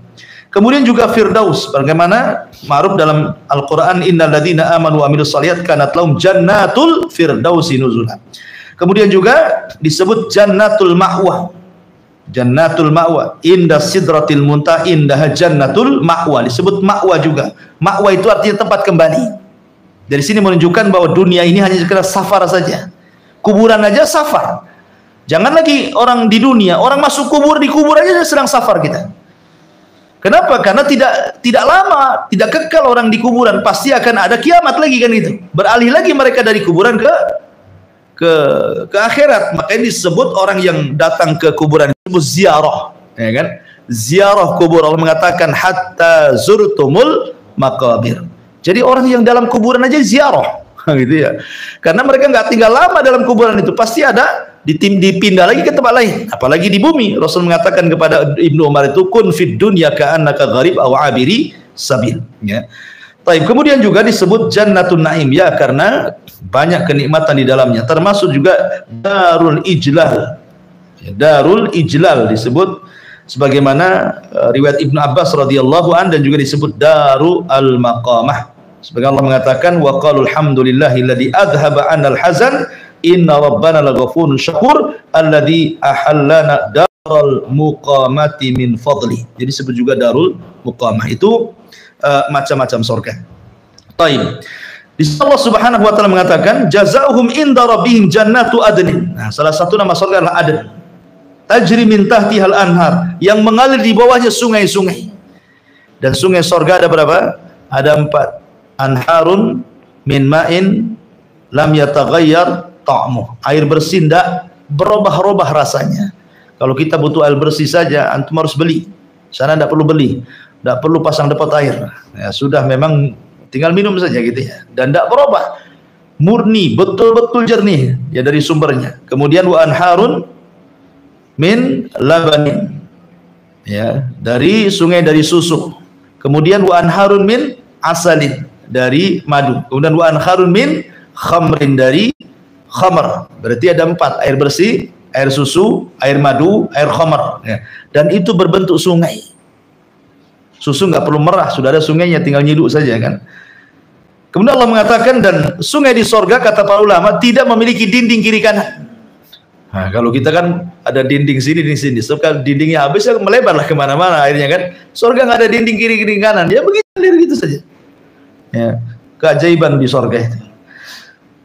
Kemudian juga Firdaus, bagaimana ma'ruf dalam Al-Qur'an, innal ladzina amanu wa amilus shalihat kanat lahum jannatul firdausi nuzula. Kemudian juga disebut Jannatul Ma'wa. Jannatul Ma'wa, inda sidratil muntaha indaha jannatul ma'wa. Disebut ma'wa juga. Ma'wa itu artinya tempat kembali. Dari sini menunjukkan bahwa dunia ini hanya sekedar safar saja. Kuburan aja safar. Jangan lagi orang di dunia, orang masuk kubur, di kubur aja sedang safar kita. Kenapa? Karena tidak lama, tidak kekal orang di kuburan. Pasti akan ada kiamat lagi kan itu. Beralih lagi mereka dari kuburan ke akhirat. Makanya disebut orang yang datang ke kuburan itu ziarah, ya kan? Ziarah kubur. Allah mengatakan hatta zurtumul maqabir. Jadi orang yang dalam kuburan aja ziarah, gitu ya. Karena mereka nggak tinggal lama dalam kuburan itu, pasti ada dipindah lagi ke tempat lain. Apalagi di bumi. Rasul mengatakan kepada Ibnu Umar itu, kun fid dunya ka'annaka gharib aw abiri sabil. Ya. Taib. Kemudian juga disebut Jannatun Naim, ya, karena banyak kenikmatan di dalamnya. Termasuk juga Darul Ijlal. Ya, Darul Ijlal disebut sebagaimana riwayat Ibnu Abbas radhiyallahu an, dan juga disebut Daru al-Maqamah. Sebagai Allah mengatakan wa qalu alhamdulillahilladzi adhhaba 'anal hazan inna rabbana laghafurun syakur alladzi ahallana darul muqamati min fadli. Jadi disebut juga Darul Muqamah. Itu macam-macam surga. Taib. Di situ Allah Subhanahu wa taala mengatakan jazaohum inda rabbihim jannatu adnin. Nah, salah satu nama surga adalah Aden. Tajri min tahtihal anhar, yang mengalir di bawahnya sungai-sungai. Dan sungai surga ada berapa? Ada 4. Anharun min ma'in lam yataghayyar ta'muh. Air bersih tidak berubah-ubah rasanya. Kalau kita butuh air bersih saja, antum harus beli. Sana tidak perlu beli, tidak perlu pasang depot air. Ya, sudah memang tinggal minum saja gitu ya. Dan tidak berubah. Murni, betul-betul jernih ya dari sumbernya. Kemudian wa anharun min labanin, ya, dari sungai dari susu. Kemudian wa anharun min asalin, dari madu. Kemudian wa anharun min khamrin, dari khamr. Berarti ada 4, air bersih, air susu, air madu, air khamr, ya. Dan itu berbentuk sungai. Susu nggak perlu merah, sudah ada sungainya, tinggal nyiduk saja kan. Kemudian Allah mengatakan, dan sungai di sorga, kata para ulama, tidak memiliki dinding kiri kanan. Nah, kalau kita kan ada dinding sini, dinding sini. So, kalau dindingnya habis, ya melebarlah kemana-mana akhirnya kan. Sorga nggak ada dinding kiri kanan, ya begitu, gitu saja. Ya, keajaiban di sorga itu.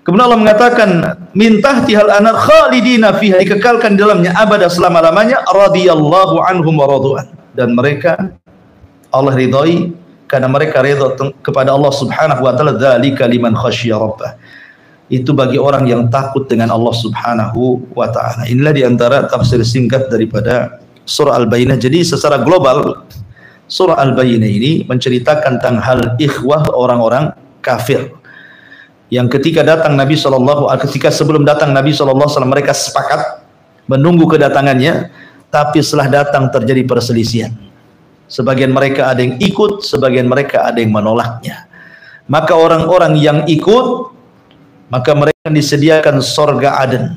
Kemudian Allah mengatakan, min tahtihal anar khalidina fiha, dikekalkan di dalamnya abada selama-lamanya, radhiyallahu anhum wa radu'an. Dan mereka Allah ridhai karena mereka ridha kepada Allah Subhanahu wa taala. Dzalika liman khasyiya rabbah. Itu bagi orang yang takut dengan Allah Subhanahu wa taala. Inilah diantara tafsir singkat daripada surah Al-Bayyinah. Jadi secara global surah Al-Bayyinah ini menceritakan tentang hal ikhwah orang-orang kafir. Yang ketika sebelum datang Nabi SAW, mereka sepakat menunggu kedatangannya, tapi setelah datang terjadi perselisihan. Sebagian mereka ada yang ikut, sebagian mereka ada yang menolaknya. Maka orang-orang yang ikut, maka mereka disediakan surga Aden.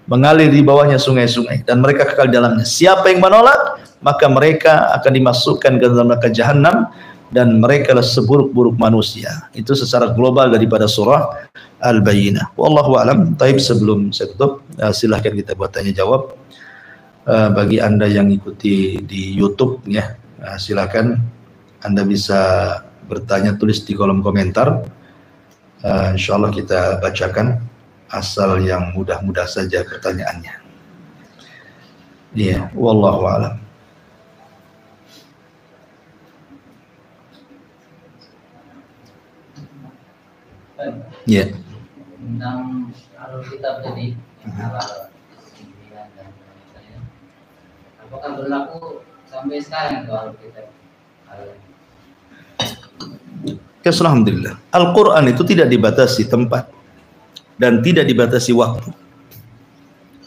mengalir di bawahnya sungai-sungai, dan mereka kekal di dalamnya. Siapa yang menolak, maka mereka akan dimasukkan ke dalam neraka jahanam, dan mereka adalah seburuk-buruk manusia. Itu secara global daripada surah Al-Bayyinah. Wallahu a'lam. Taib, sebelum saya tutup, silahkan kita buat tanya jawab. Bagi Anda yang ikuti di YouTube ya, silakan Anda bisa bertanya, tulis di kolom komentar. Insya Allah kita bacakan, asal yang mudah-mudah saja pertanyaannya. Iya, wallahu a'lam. Iya. Tentang alur kitab tadi, halal dan sebagainya, apakah berlaku sampai sekarang itu alur kitab? Ya, alhamdulillah. Al-Quran itu tidak dibatasi tempat dan tidak dibatasi waktu.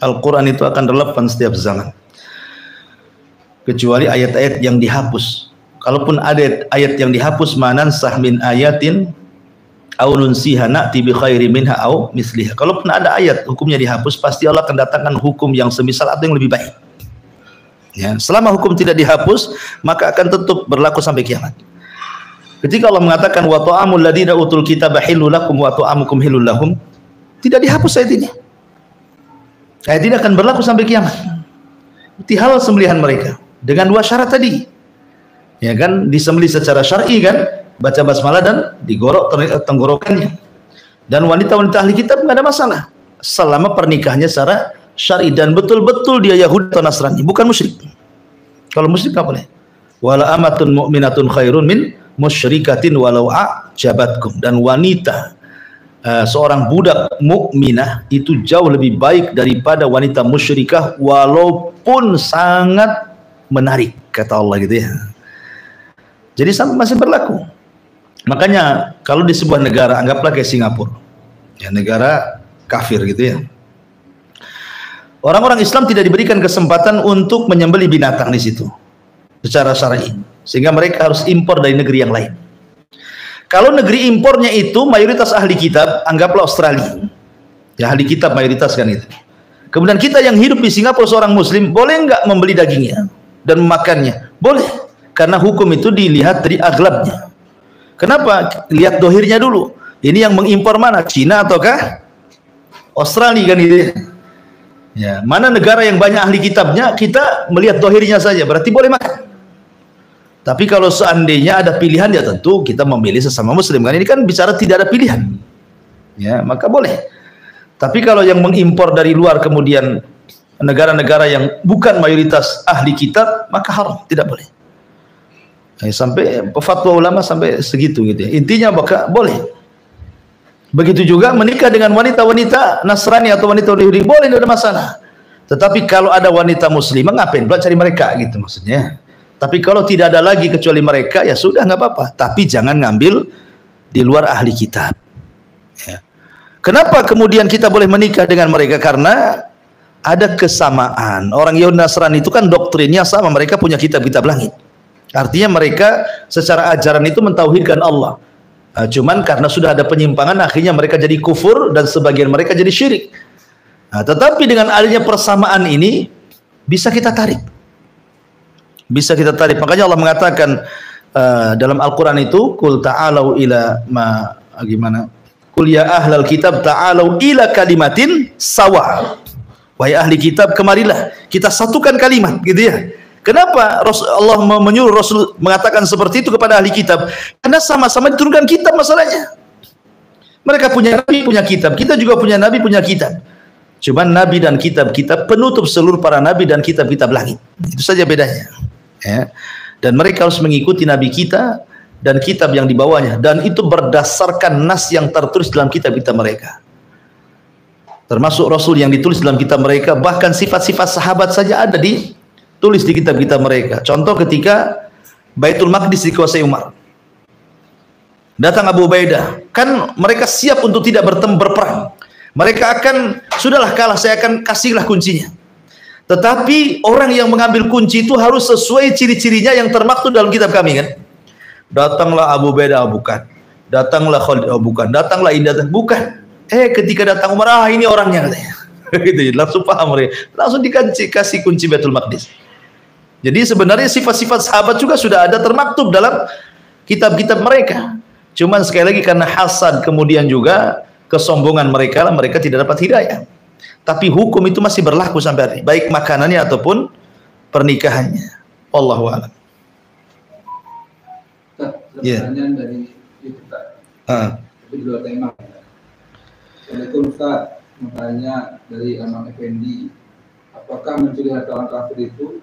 Al-Quran itu akan relevan setiap zaman, kecuali ayat-ayat yang dihapus. Kalaupun ada ayat yang dihapus, manansah min ayatin aw nunsiha na'ti bi khairi minha aw misliha. Kalaupun ada ayat hukumnya dihapus, pasti Allah akan datangkan hukum yang semisal atau yang lebih baik. Ya, selama hukum tidak dihapus, maka akan tetap berlaku sampai kiamat. Ketika Allah mengatakan wa ta'amul ladzina utul kitaba halul lakum wa ta'amukum halul lahum, tidak dihapus ayat ini. Ayat ini akan berlaku sampai kiamat. Itu halal sembelihan mereka dengan dua syarat tadi. Ya kan, disembelih secara syar'i kan, baca basmalah dan digorok tenggorokannya. Dan wanita-wanita ahli kitab enggak ada masalah selama pernikahannya secara syar'i dan betul-betul dia Yahudi atau Nasrani, bukan musyrik. Kalau musyrik enggak boleh. Wala amatun mu'minatun khairun min musyrikatin walau a'jabatkum. Dan wanita, seorang budak mukminah itu jauh lebih baik daripada wanita musyrikah walaupun sangat menarik, kata Allah gitu ya. Jadi masih berlaku. Makanya kalau di sebuah negara, anggaplah kayak Singapura, ya, negara kafir gitu ya, orang-orang Islam tidak diberikan kesempatan untuk menyembelih binatang di situ secara syar'i, sehingga mereka harus impor dari negeri yang lain. Kalau negeri impornya itu mayoritas ahli kitab, anggaplah Australia, ya ahli kitab mayoritas kan itu. Kemudian kita yang hidup di Singapura seorang muslim, boleh nggak membeli dagingnya dan memakannya? Boleh, karena hukum itu dilihat dari aglabnya. Kenapa? Lihat dohirnya dulu. Ini yang mengimpor mana? Cina ataukah Australia kan itu? Ya, mana negara yang banyak ahli kitabnya, kita melihat dohirnya saja, berarti boleh makan. Tapi kalau seandainya ada pilihan, ya tentu kita memilih sesama muslim kan. Ini kan bicara tidak ada pilihan. Ya, maka boleh. Tapi kalau yang mengimpor dari luar kemudian negara-negara yang bukan mayoritas ahli kitab, maka haram, tidak boleh. Sampai fatwa ulama sampai segitu gitu ya. Intinya maka boleh. Begitu juga menikah dengan wanita-wanita Nasrani atau wanita Yahudi, boleh, tidak ada masalah. Tetapi kalau ada wanita muslimah, ngapain pula cari mereka gitu maksudnya. Tapi kalau tidak ada lagi kecuali mereka, ya sudah nggak apa-apa. Tapi jangan ngambil di luar ahli kitab. Ya. Kenapa kemudian kita boleh menikah dengan mereka? Karena ada kesamaan. Orang Yahudi Nasrani itu kan doktrinnya sama, mereka punya kitab-kitab langit. Artinya mereka secara ajaran itu mentauhidkan Allah. Cuman karena sudah ada penyimpangan, akhirnya mereka jadi kufur dan sebagian mereka jadi syirik. Tetapi dengan adanya persamaan ini bisa kita tarik. Bisa kita tarik. Makanya Allah mengatakan dalam Al-Quran itu, Qul ta'alau ila ma gimana? Qul ya ahlal kitab ta'alau ila kalimatin sawa. Wahai ahli kitab, kemarilah kita satukan kalimat, gitu ya. Kenapa Allah menyuruh Rasul mengatakan seperti itu kepada ahli kitab? Karena sama-sama diturunkan kitab masalahnya. Mereka punya nabi, punya kitab. Kita juga punya nabi, punya kitab. Cuma nabi dan kitab-kitab penutup seluruh para nabi dan kitab-kitab langit. Itu saja bedanya. Ya. Dan mereka harus mengikuti nabi kita dan kitab yang dibawanya. Dan itu berdasarkan nas yang tertulis dalam kitab-kitab mereka. Termasuk Rasul yang ditulis dalam kitab mereka. Bahkan sifat-sifat sahabat saja ada tulis di kitab-kitab mereka. Contoh ketika Baitul Maqdis dikuasai Umar, datang Abu Ubaidah, kan mereka siap untuk tidak berperang. Mereka akan, sudahlah kalah, saya akan kasihlah kuncinya. Tetapi orang yang mengambil kunci itu harus sesuai ciri-cirinya yang termaktub dalam kitab kami kan. Datanglah Abu Ubaidah, bukan. Datanglah Khalid, bukan. Datanglah Indah, bukan. Ketika datang Umar, ini orangnya katanya. gitu, langsung paham mereka, langsung dikasih kunci Baitul Maqdis. Jadi sebenarnya sifat-sifat sahabat juga sudah ada termaktub dalam kitab-kitab mereka. Cuman sekali lagi karena hasad kemudian juga kesombongan mereka tidak dapat hidayah. Tapi hukum itu masih berlaku sampai hari ini, baik makanannya ataupun pernikahannya. Wallahu a'lam. Pertanyaan dari itu Pak. Tapi di luar tema. Assalamualaikum Ustaz. Bertanya dari Amang Effendi, apakah mencuri harta orang kafir itu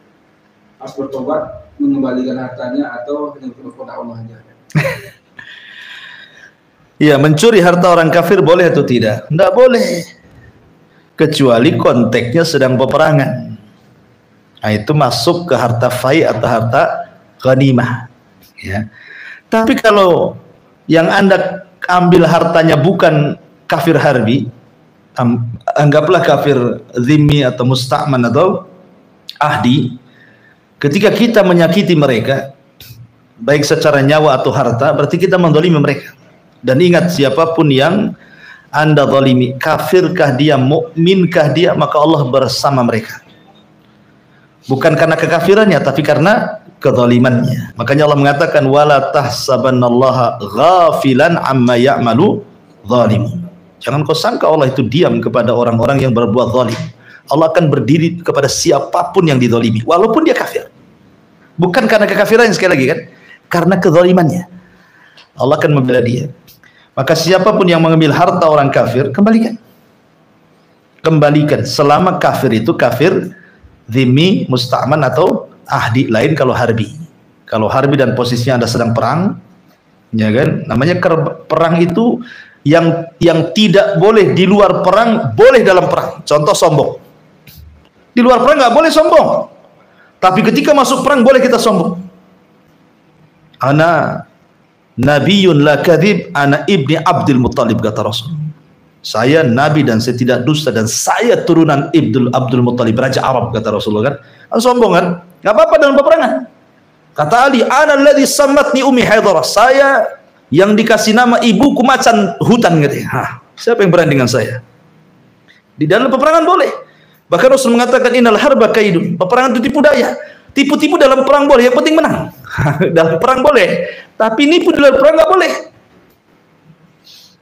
harus bertobat, mengembalikan hartanya, atau hanya kepada Allah saja? Ya, mencuri harta orang kafir boleh atau tidak? Tidak boleh. Kecuali konteksnya sedang peperangan. Nah, itu masuk ke harta fai atau harta ghanimah. Ya. Tapi kalau yang Anda ambil hartanya bukan kafir harbi, anggaplah kafir zimmi atau musta'man atau ahdi, ketika kita menyakiti mereka, baik secara nyawa atau harta, berarti kita menzalimi mereka. Dan ingat, siapapun yang Anda zalimi, kafirkah dia, mukminkah dia, maka Allah bersama mereka. Bukan karena kekafirannya, tapi karena kezalimannya. Makanya Allah mengatakan wala tahsabannallaha ghafilan amma ya'malu zalimun. Jangan kau sangka Allah itu diam kepada orang-orang yang berbuat zalim. Allah akan berdiri kepada siapapun yang dizalimi, walaupun dia kafir. Bukan karena kekafirannya, sekali lagi kan, karena kezalimannya. Allah akan membela dia. Maka siapapun yang mengambil harta orang kafir, kembalikan. Kembalikan. Selama kafir itu kafir zimmi, musta'man atau ahdi, lain kalau harbi. Kalau harbi dan posisinya Anda sedang perang, ya kan? Namanya perang itu yang tidak boleh di luar perang, boleh dalam perang. Contoh sombong. Di luar perang nggak boleh sombong. Tapi ketika masuk perang boleh kita sombong. Ana Nabiyun la kadhib, ana ibni Abdul Muttalib, kata Rasul. Saya nabi dan saya tidak dusta, dan saya turunan Abdul Muttalib, raja Arab, kata Rasulullah kan. Sombong kan? Enggak apa-apa dalam peperangan. Kata Ali, ana alladhi sammatni ummi Haidarah. Saya yang dikasih nama ibuku macan hutan, gitu. Siapa yang berani dengan saya? Di dalam peperangan boleh. Bahkan Rasul mengatakan innal harba kaidun. Peperangan itu tipu daya. Tipu-tipu dalam perang boleh, yang penting menang. Dalam perang boleh, tapi nipu di luar perang nggak boleh.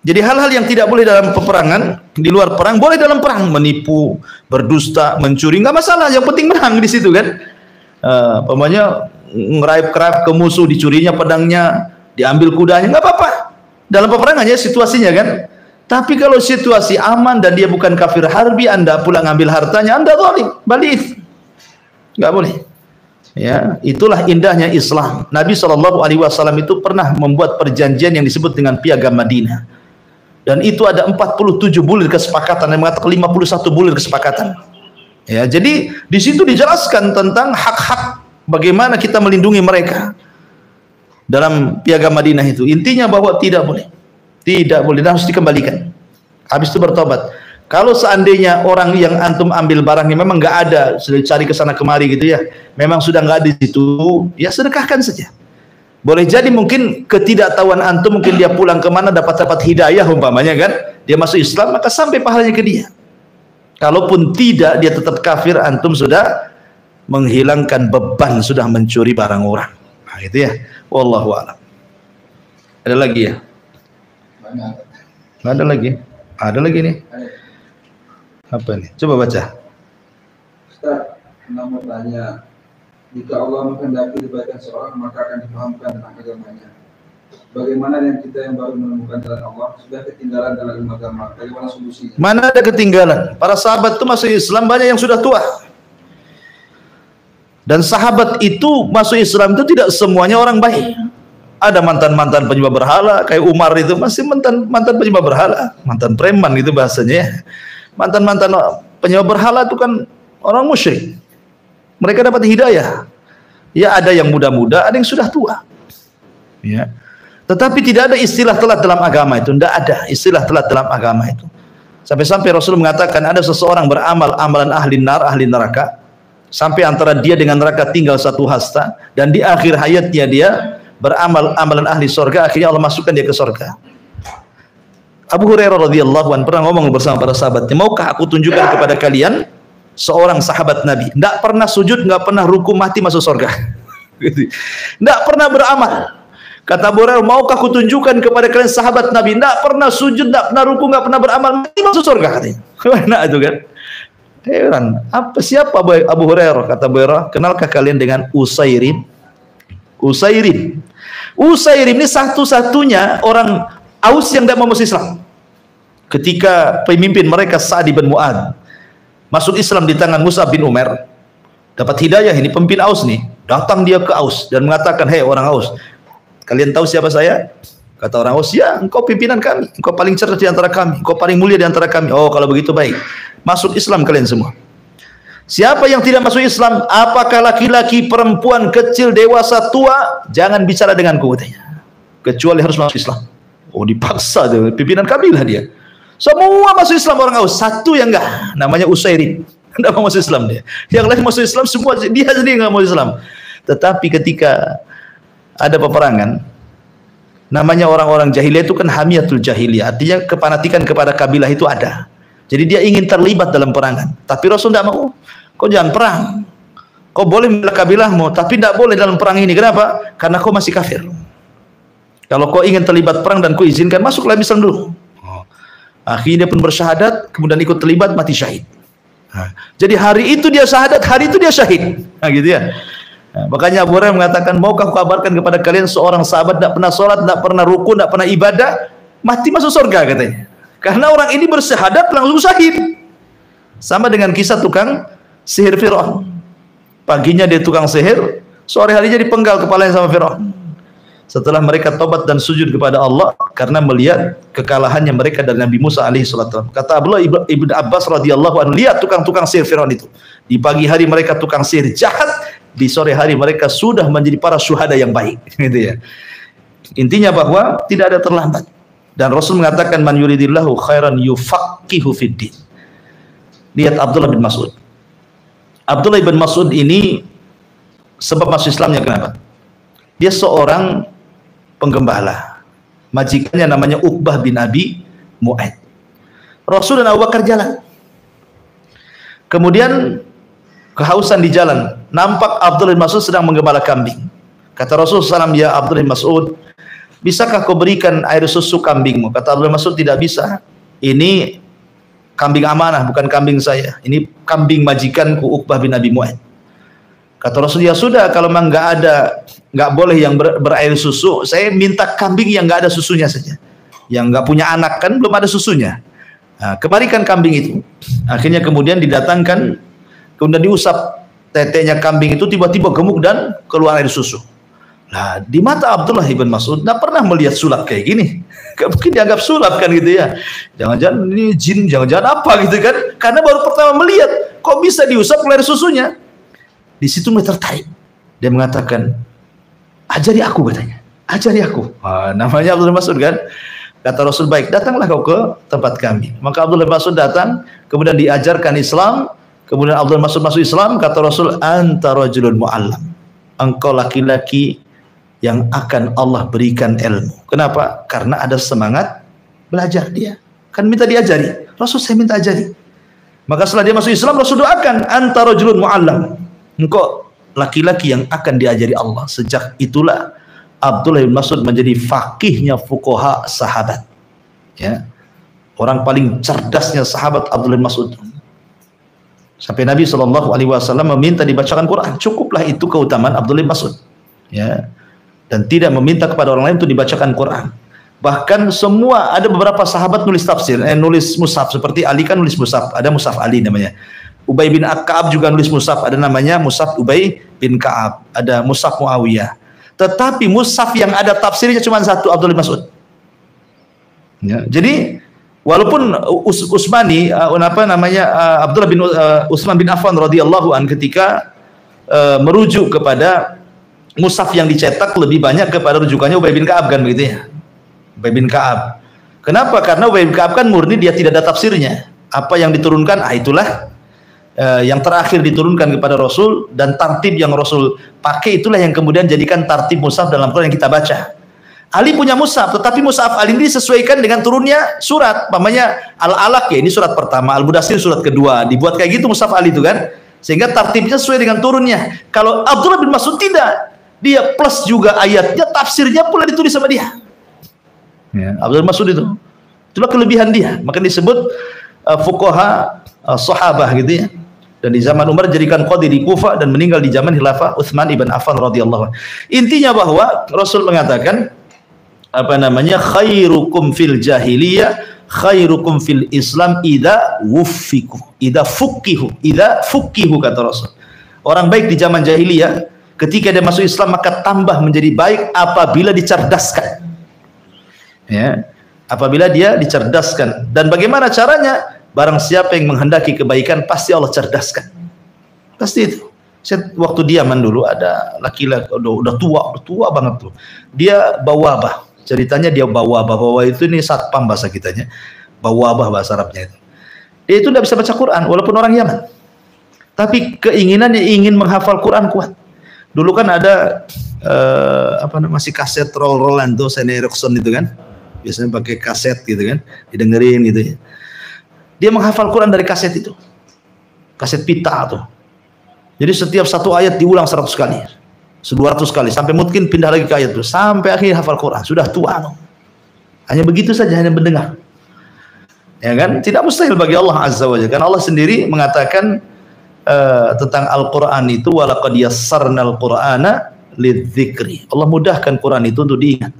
Jadi hal-hal yang tidak boleh dalam peperangan, di luar perang boleh dalam perang. Menipu, berdusta, mencuri, nggak masalah. Yang penting menang di situ kan. Pokoknya ngeraip-kerap ke musuh, dicurinya pedangnya, diambil kudanya, nggak apa-apa. Dalam peperangannya situasinya kan. Tapi kalau situasi aman dan dia bukan kafir harbi, Anda pulang ngambil hartanya, Anda zalim, balik, nggak boleh. Ya, itulah indahnya Islam. Nabi SAW itu pernah membuat perjanjian yang disebut dengan Piagam Madinah. Dan itu ada 47 bulir kesepakatan, yang mengatakan 51 bulir kesepakatan. Ya, jadi di situ dijelaskan tentang hak-hak bagaimana kita melindungi mereka. Dalam Piagam Madinah itu intinya bahwa tidak boleh. Tidak boleh, dan harus dikembalikan. Habis itu bertobat. Kalau seandainya orang yang antum ambil barangnya memang nggak ada, sudah cari ke sana kemari gitu ya, memang sudah nggak ada di situ, ya sedekahkan saja. Boleh jadi mungkin ketidaktahuan antum, mungkin dia pulang kemana dapat hidayah umpamanya kan, dia masuk Islam, maka sampai pahalanya ke dia. Kalaupun tidak, dia tetap kafir, antum sudah menghilangkan beban, sudah mencuri barang orang. Nah, itu ya. Wallahu a'lam. Ada lagi ya? Ada lagi? Ada lagi nih. Apa nih? Coba baca. Ustaz, mau tanya, jika Allah menghendaki kebaikan seorang, maka akan dipahamkan tentang agamanya. Bagaimana dengan kita yang baru menemukan jalan Allah, sudah ketinggalan dalam ilmu agama? Bagaimana solusinya? Mana ada ketinggalan? Para sahabat itu masuk Islam banyak yang sudah tua. Dan sahabat itu masuk Islam itu tidak semuanya orang baik. Ada mantan-mantan penyembah berhala, kayak Umar itu masih mantan penyembah berhala, mantan preman gitu bahasanya ya. Mantan-mantan penyembah berhala itu kan orang musyrik. Mereka dapat hidayah. Ya, ada yang muda-muda, ada yang sudah tua. Ya. Tetapi tidak ada istilah telat dalam agama itu. Tidak ada istilah telat dalam agama itu. Sampai-sampai Rasul mengatakan ada seseorang beramal amalan ahli neraka, sampai antara dia dengan neraka tinggal satu hasta, dan di akhir hayatnya dia beramal amalan ahli surga, akhirnya Allah masukkan dia ke surga. Abu Hurairah radhiyallahu anhu pernah ngomong bersama para sahabatnya, maukah aku tunjukkan kepada kalian seorang sahabat Nabi, tidak pernah sujud, nggak pernah ruku, mati masuk surga. Tidak pernah beramal. Kata Abu Hurairah, maukah aku tunjukkan kepada kalian sahabat Nabi, tidak pernah sujud, tidak pernah ruku, nggak pernah beramal, mati masuk surga, katanya. Mana itu kan? Heran. Siapa Abu Hurairah? Kata Abu Hurairah, kenalkah kalian dengan Usairim? Usairim ini satu-satunya orang Aus yang tidak mau masuk Islam. Ketika pemimpin mereka Sa'd bin Mu'adz masuk Islam di tangan Mus'ab bin Umair, dapat hidayah, ini pemimpin Aus nih, datang dia ke Aus dan mengatakan, hei orang Aus, kalian tahu siapa saya? Kata orang Aus, ya engkau pimpinan kami, engkau paling cerdas di antara kami, engkau paling mulia di antara kami. Oh kalau begitu baik, masuk Islam kalian semua. Siapa yang tidak masuk Islam, apakah laki-laki, perempuan, kecil, dewasa, tua, jangan bicara denganku, katanya, kecuali harus masuk Islam. Oh dipaksa tuh, pimpinan kabilah dia. Semua masuk Islam orang Aus, satu yang enggak, namanya Usairim, tidak mau masuk Islam dia. Yang lain masuk Islam semua, dia sendiri enggak mau Islam. Tetapi ketika ada peperangan, namanya orang-orang jahiliyah itu kan hamiyatul jahiliyah, artinya kepanatikan kepada kabilah itu ada. Jadi dia ingin terlibat dalam perangan, tapi Rasul tidak mau. Kau jangan perang, kau boleh membela kabilahmu, tapi tidak boleh dalam perang ini. Kenapa? Karena kau masih kafir. Kalau kau ingin terlibat perang dan kau izinkan, masuklah Islam dulu. Akhirnya pun bersyahadat, kemudian ikut terlibat, mati syahid. Jadi hari itu dia syahadat, hari itu dia syahid. Nah, gitu ya. Nah, makanya Abu Hurairah mengatakan, maukah aku kabarkan kepada kalian seorang sahabat tidak pernah sholat, tidak pernah ruku, tidak pernah ibadah, mati masuk surga, katanya. Karena orang ini bersyahadat langsung syahid. Sama dengan kisah tukang sihir Fir'aun. Paginya dia tukang sihir, sore harinya dipenggal kepalanya sama Fir'aun. Setelah mereka tobat dan sujud kepada Allah karena melihat kekalahannya mereka dari Nabi Musa alaihi salatu. Kata Abdullah ibn Abbas radhiyallahu anhu, lihat tukang-tukang sihir Firaun itu. Di pagi hari mereka tukang sihir jahat, di sore hari mereka sudah menjadi para syuhada yang baik, gitu ya. Intinya bahwa tidak ada terlambat. Dan Rasul mengatakan, man yuridillahu khairan yufaqihu fiddin. Lihat Abdullah bin Mas'ud. Abdullah bin Mas'ud ini sebab masuk Islamnya kenapa? Dia seorang penggembala, majikannya namanya Uqbah bin Abi Mu'aid. Rasul dan Abu Bakar jalan, kemudian kehausan di jalan, nampak Abdullah bin Mas'ud sedang menggembala kambing. Kata Rasul SAW, ya Abdullah bin Mas'ud, bisakah kau berikan air susu kambingmu? Kata Abdullah bin Mas'ud, tidak bisa, ini kambing amanah, bukan kambing saya, ini kambing majikanku Uqbah bin Abi Mu'aid. Kata Rasul, ya sudah, kalau memang nggak boleh yang berair susu, saya minta kambing yang nggak ada susunya saja, yang nggak punya anak, kan belum ada susunya. Nah, kemarikan kambing itu. Akhirnya kemudian didatangkan, kemudian diusap tetenya kambing itu, tiba-tiba gemuk dan keluar air susu. Nah, di mata Abdullah ibn Mas'ud nggak pernah melihat sulap kayak gini. Gak mungkin dianggap sulap kan, gitu ya. Jangan-jangan ini jin, jangan-jangan apa gitu kan? Karena baru pertama melihat, kok bisa diusap keluar air susunya. Di situ mulai tertarik. Dia mengatakan, ajari aku, katanya, ajari aku. Namanya Abdullah bin Mas'ud kan. Kata Rasul, baik, datanglah kau ke tempat kami. Maka Abdullah bin Mas'ud datang, kemudian diajarkan Islam. Kemudian Abdullah bin Mas'ud masuk Islam. Kata Rasul, anta rajulun mu'allam, engkau laki-laki yang akan Allah berikan ilmu. Kenapa? Karena ada semangat belajar. Dia kan minta diajari. Rasul, saya minta ajari. Maka setelah dia masuk Islam, Rasul doakan, anta rajulun mu'allam, engkau laki-laki yang akan diajari Allah. Sejak itulah Abdullah bin Mas'ud menjadi faqihnya fuqaha sahabat. Ya, orang paling cerdasnya sahabat Abdullah bin Mas'ud. Sampai Nabi SAW meminta dibacakan Quran. Cukuplah itu keutamaan Abdullah bin Mas'ud. Ya, dan tidak meminta kepada orang lain untuk dibacakan Quran. Bahkan semua, ada beberapa sahabat nulis tafsir, nulis mushaf, seperti Ali kan nulis mushaf, ada mushaf Ali namanya. Ubay bin Ka'ab juga nulis mushaf, ada namanya mushaf Ubay bin Ka'ab, ada mushaf Muawiyah. Tetapi mushaf yang ada tafsirnya cuma satu, Abdullah bin Mas'ud. Ya, jadi walaupun Utsmani, Abdullah bin Utsman bin Affan radhiyallahu an ketika merujuk kepada mushaf yang dicetak lebih banyak kepada rujukannya Ubay bin Ka'ab kan, begitu ya. Ubay bin Ka'ab. Kenapa? Karena Ubay bin Ka'ab kan murni dia tidak ada tafsirnya. Apa yang diturunkan, itulah yang terakhir diturunkan kepada Rasul, dan tartib yang Rasul pakai itulah yang kemudian jadikan tartib mushaf dalam Quran yang kita baca. Ali punya mushaf, tetapi mushaf Ali ini disesuaikan dengan turunnya surat. Namanya Al-Alaq ya, ini surat pertama, Al-Mudaththir surat kedua. Dibuat kayak gitu mushaf Ali itu kan. Sehingga tartibnya sesuai dengan turunnya. Kalau Abdullah bin Mas'ud tidak, dia plus juga ayatnya, tafsirnya pula ditulis sama dia. Ya, Abdullah bin Mas'ud itu. Itulah kelebihan dia. Maka disebut fuqaha sahabah gitu ya. Dan di zaman Umar jadikan qadhi di Kufah dan meninggal di zaman khilafah Utsman ibn Affan radhiyallahu anhu. Intinya bahwa Rasul mengatakan khairukum fil jahiliyah khairukum fil Islam idza fuqihu kata Rasul. Orang baik di zaman jahiliyah ketika dia masuk Islam maka tambah menjadi baik apabila dicerdaskan. Ya, apabila dia dicerdaskan. Dan bagaimana caranya? Barang siapa yang menghendaki kebaikan pasti Allah cerdaskan. Pasti itu. Saya waktu diaman dulu ada laki-laki udah tua banget tuh. Dia bawabah. Ceritanya dia bawabah itu ini satpam bahasa kitanya. Bawabah bahasa Arabnya itu. Dia itu tidak bisa baca Quran walaupun orang Yaman. Tapi keinginannya ingin menghafal Quran kuat. Dulu kan ada masih kaset roll-rollan tuh Sony Ericsson itu kan. Biasanya pakai kaset gitu kan, didengerin gitu ya. Dia menghafal Quran dari kaset itu. Kaset pita tuh. Jadi setiap satu ayat diulang 100 kali. 200 kali. Sampai mungkin pindah lagi ke ayat itu. Sampai akhirnya hafal Quran. Sudah tua. No. Hanya begitu saja, hanya mendengar. Ya kan? Tidak mustahil bagi Allah Azza wa Jalla. Karena Allah sendiri mengatakan tentang Al-Quran itu. وَلَقَدْ يَسَّرْنَا الْقُرْآنَ لِلذِّكْرِ. Allah mudahkan Quran itu untuk diingat.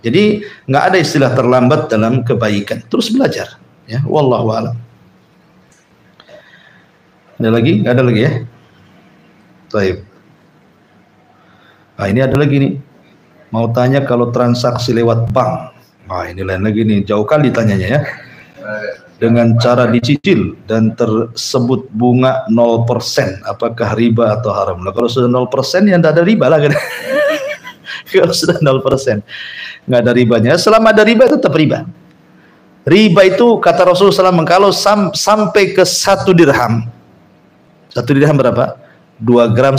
Jadi nggak ada istilah terlambat dalam kebaikan. Terus belajar. Ya, wallahu a'lam. Ada lagi? Nggak ada lagi ya? Baik. Nah, ini ada lagi nih. Mau tanya kalau transaksi lewat bank. Nah, ini lain lagi nih. Jauh kali tanyanya ya. Dengan cara dicicil dan tersebut bunga 0%, apakah riba atau haram? Nah, kalau sudah 0% ya tidak ada riba lah kan. Kalau sudah 0%, nggak ada ribanya. Selama ada riba tetap riba. Riba itu kata Rasulullah SAW kalau sampai ke 1 dirham. 1 dirham berapa? 2,5 gram.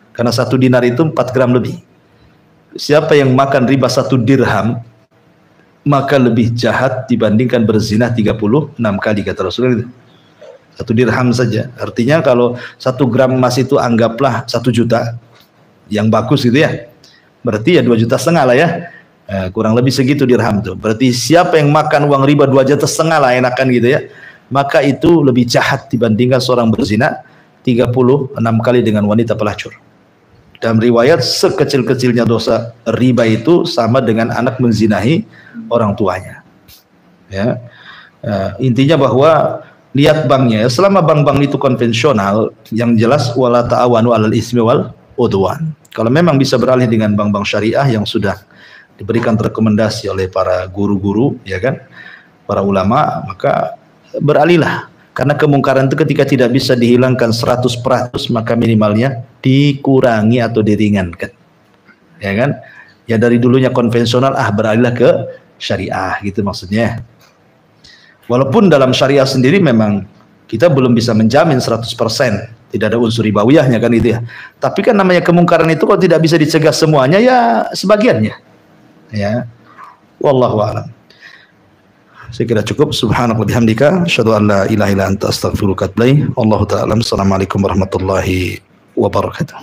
Karena 1 dinar itu 4 gram lebih. Siapa yang makan riba 1 dirham maka lebih jahat dibandingkan berzina 36 kali kata Rasulullah. 1 dirham saja. Artinya kalau 1 gram emas itu anggaplah 1 juta. Yang bagus gitu ya. Berarti ya 2,5 juta lah ya. Kurang lebih segitu dirham tuh. Berarti siapa yang makan uang riba 2,5 juta lah enakan gitu ya. Maka itu lebih jahat dibandingkan seorang berzina 36 kali dengan wanita pelacur. Dalam riwayat sekecil-kecilnya dosa riba itu sama dengan anak menzinahi orang tuanya. Ya. Intinya bahwa lihat banknya. Selama bank-bank itu konvensional, yang jelas wala ta'awanu 'alal ismi wal udwan. Kalau memang bisa beralih dengan bank-bank syariah yang sudah diberikan rekomendasi oleh para guru-guru, ya kan, para ulama, maka beralihlah. Karena kemungkaran itu ketika tidak bisa dihilangkan 100%, maka minimalnya dikurangi atau diringankan. Ya kan? Ya dari dulunya konvensional, beralihlah ke syariah, gitu maksudnya. Walaupun dalam syariah sendiri memang kita belum bisa menjamin 100%, tidak ada unsur ribawiyahnya kan itu ya. Tapi kan namanya kemungkaran itu kalau tidak bisa dicegah semuanya, ya sebagiannya. Ya, wallahu a'lam. Saya kira cukup. Subhanallah bihamdika, asyhadu an la ilaha illa anta astaghfiruka wa atubu ilaik. Wallahu ta'ala. Assalamualaikum warahmatullahi wabarakatuh.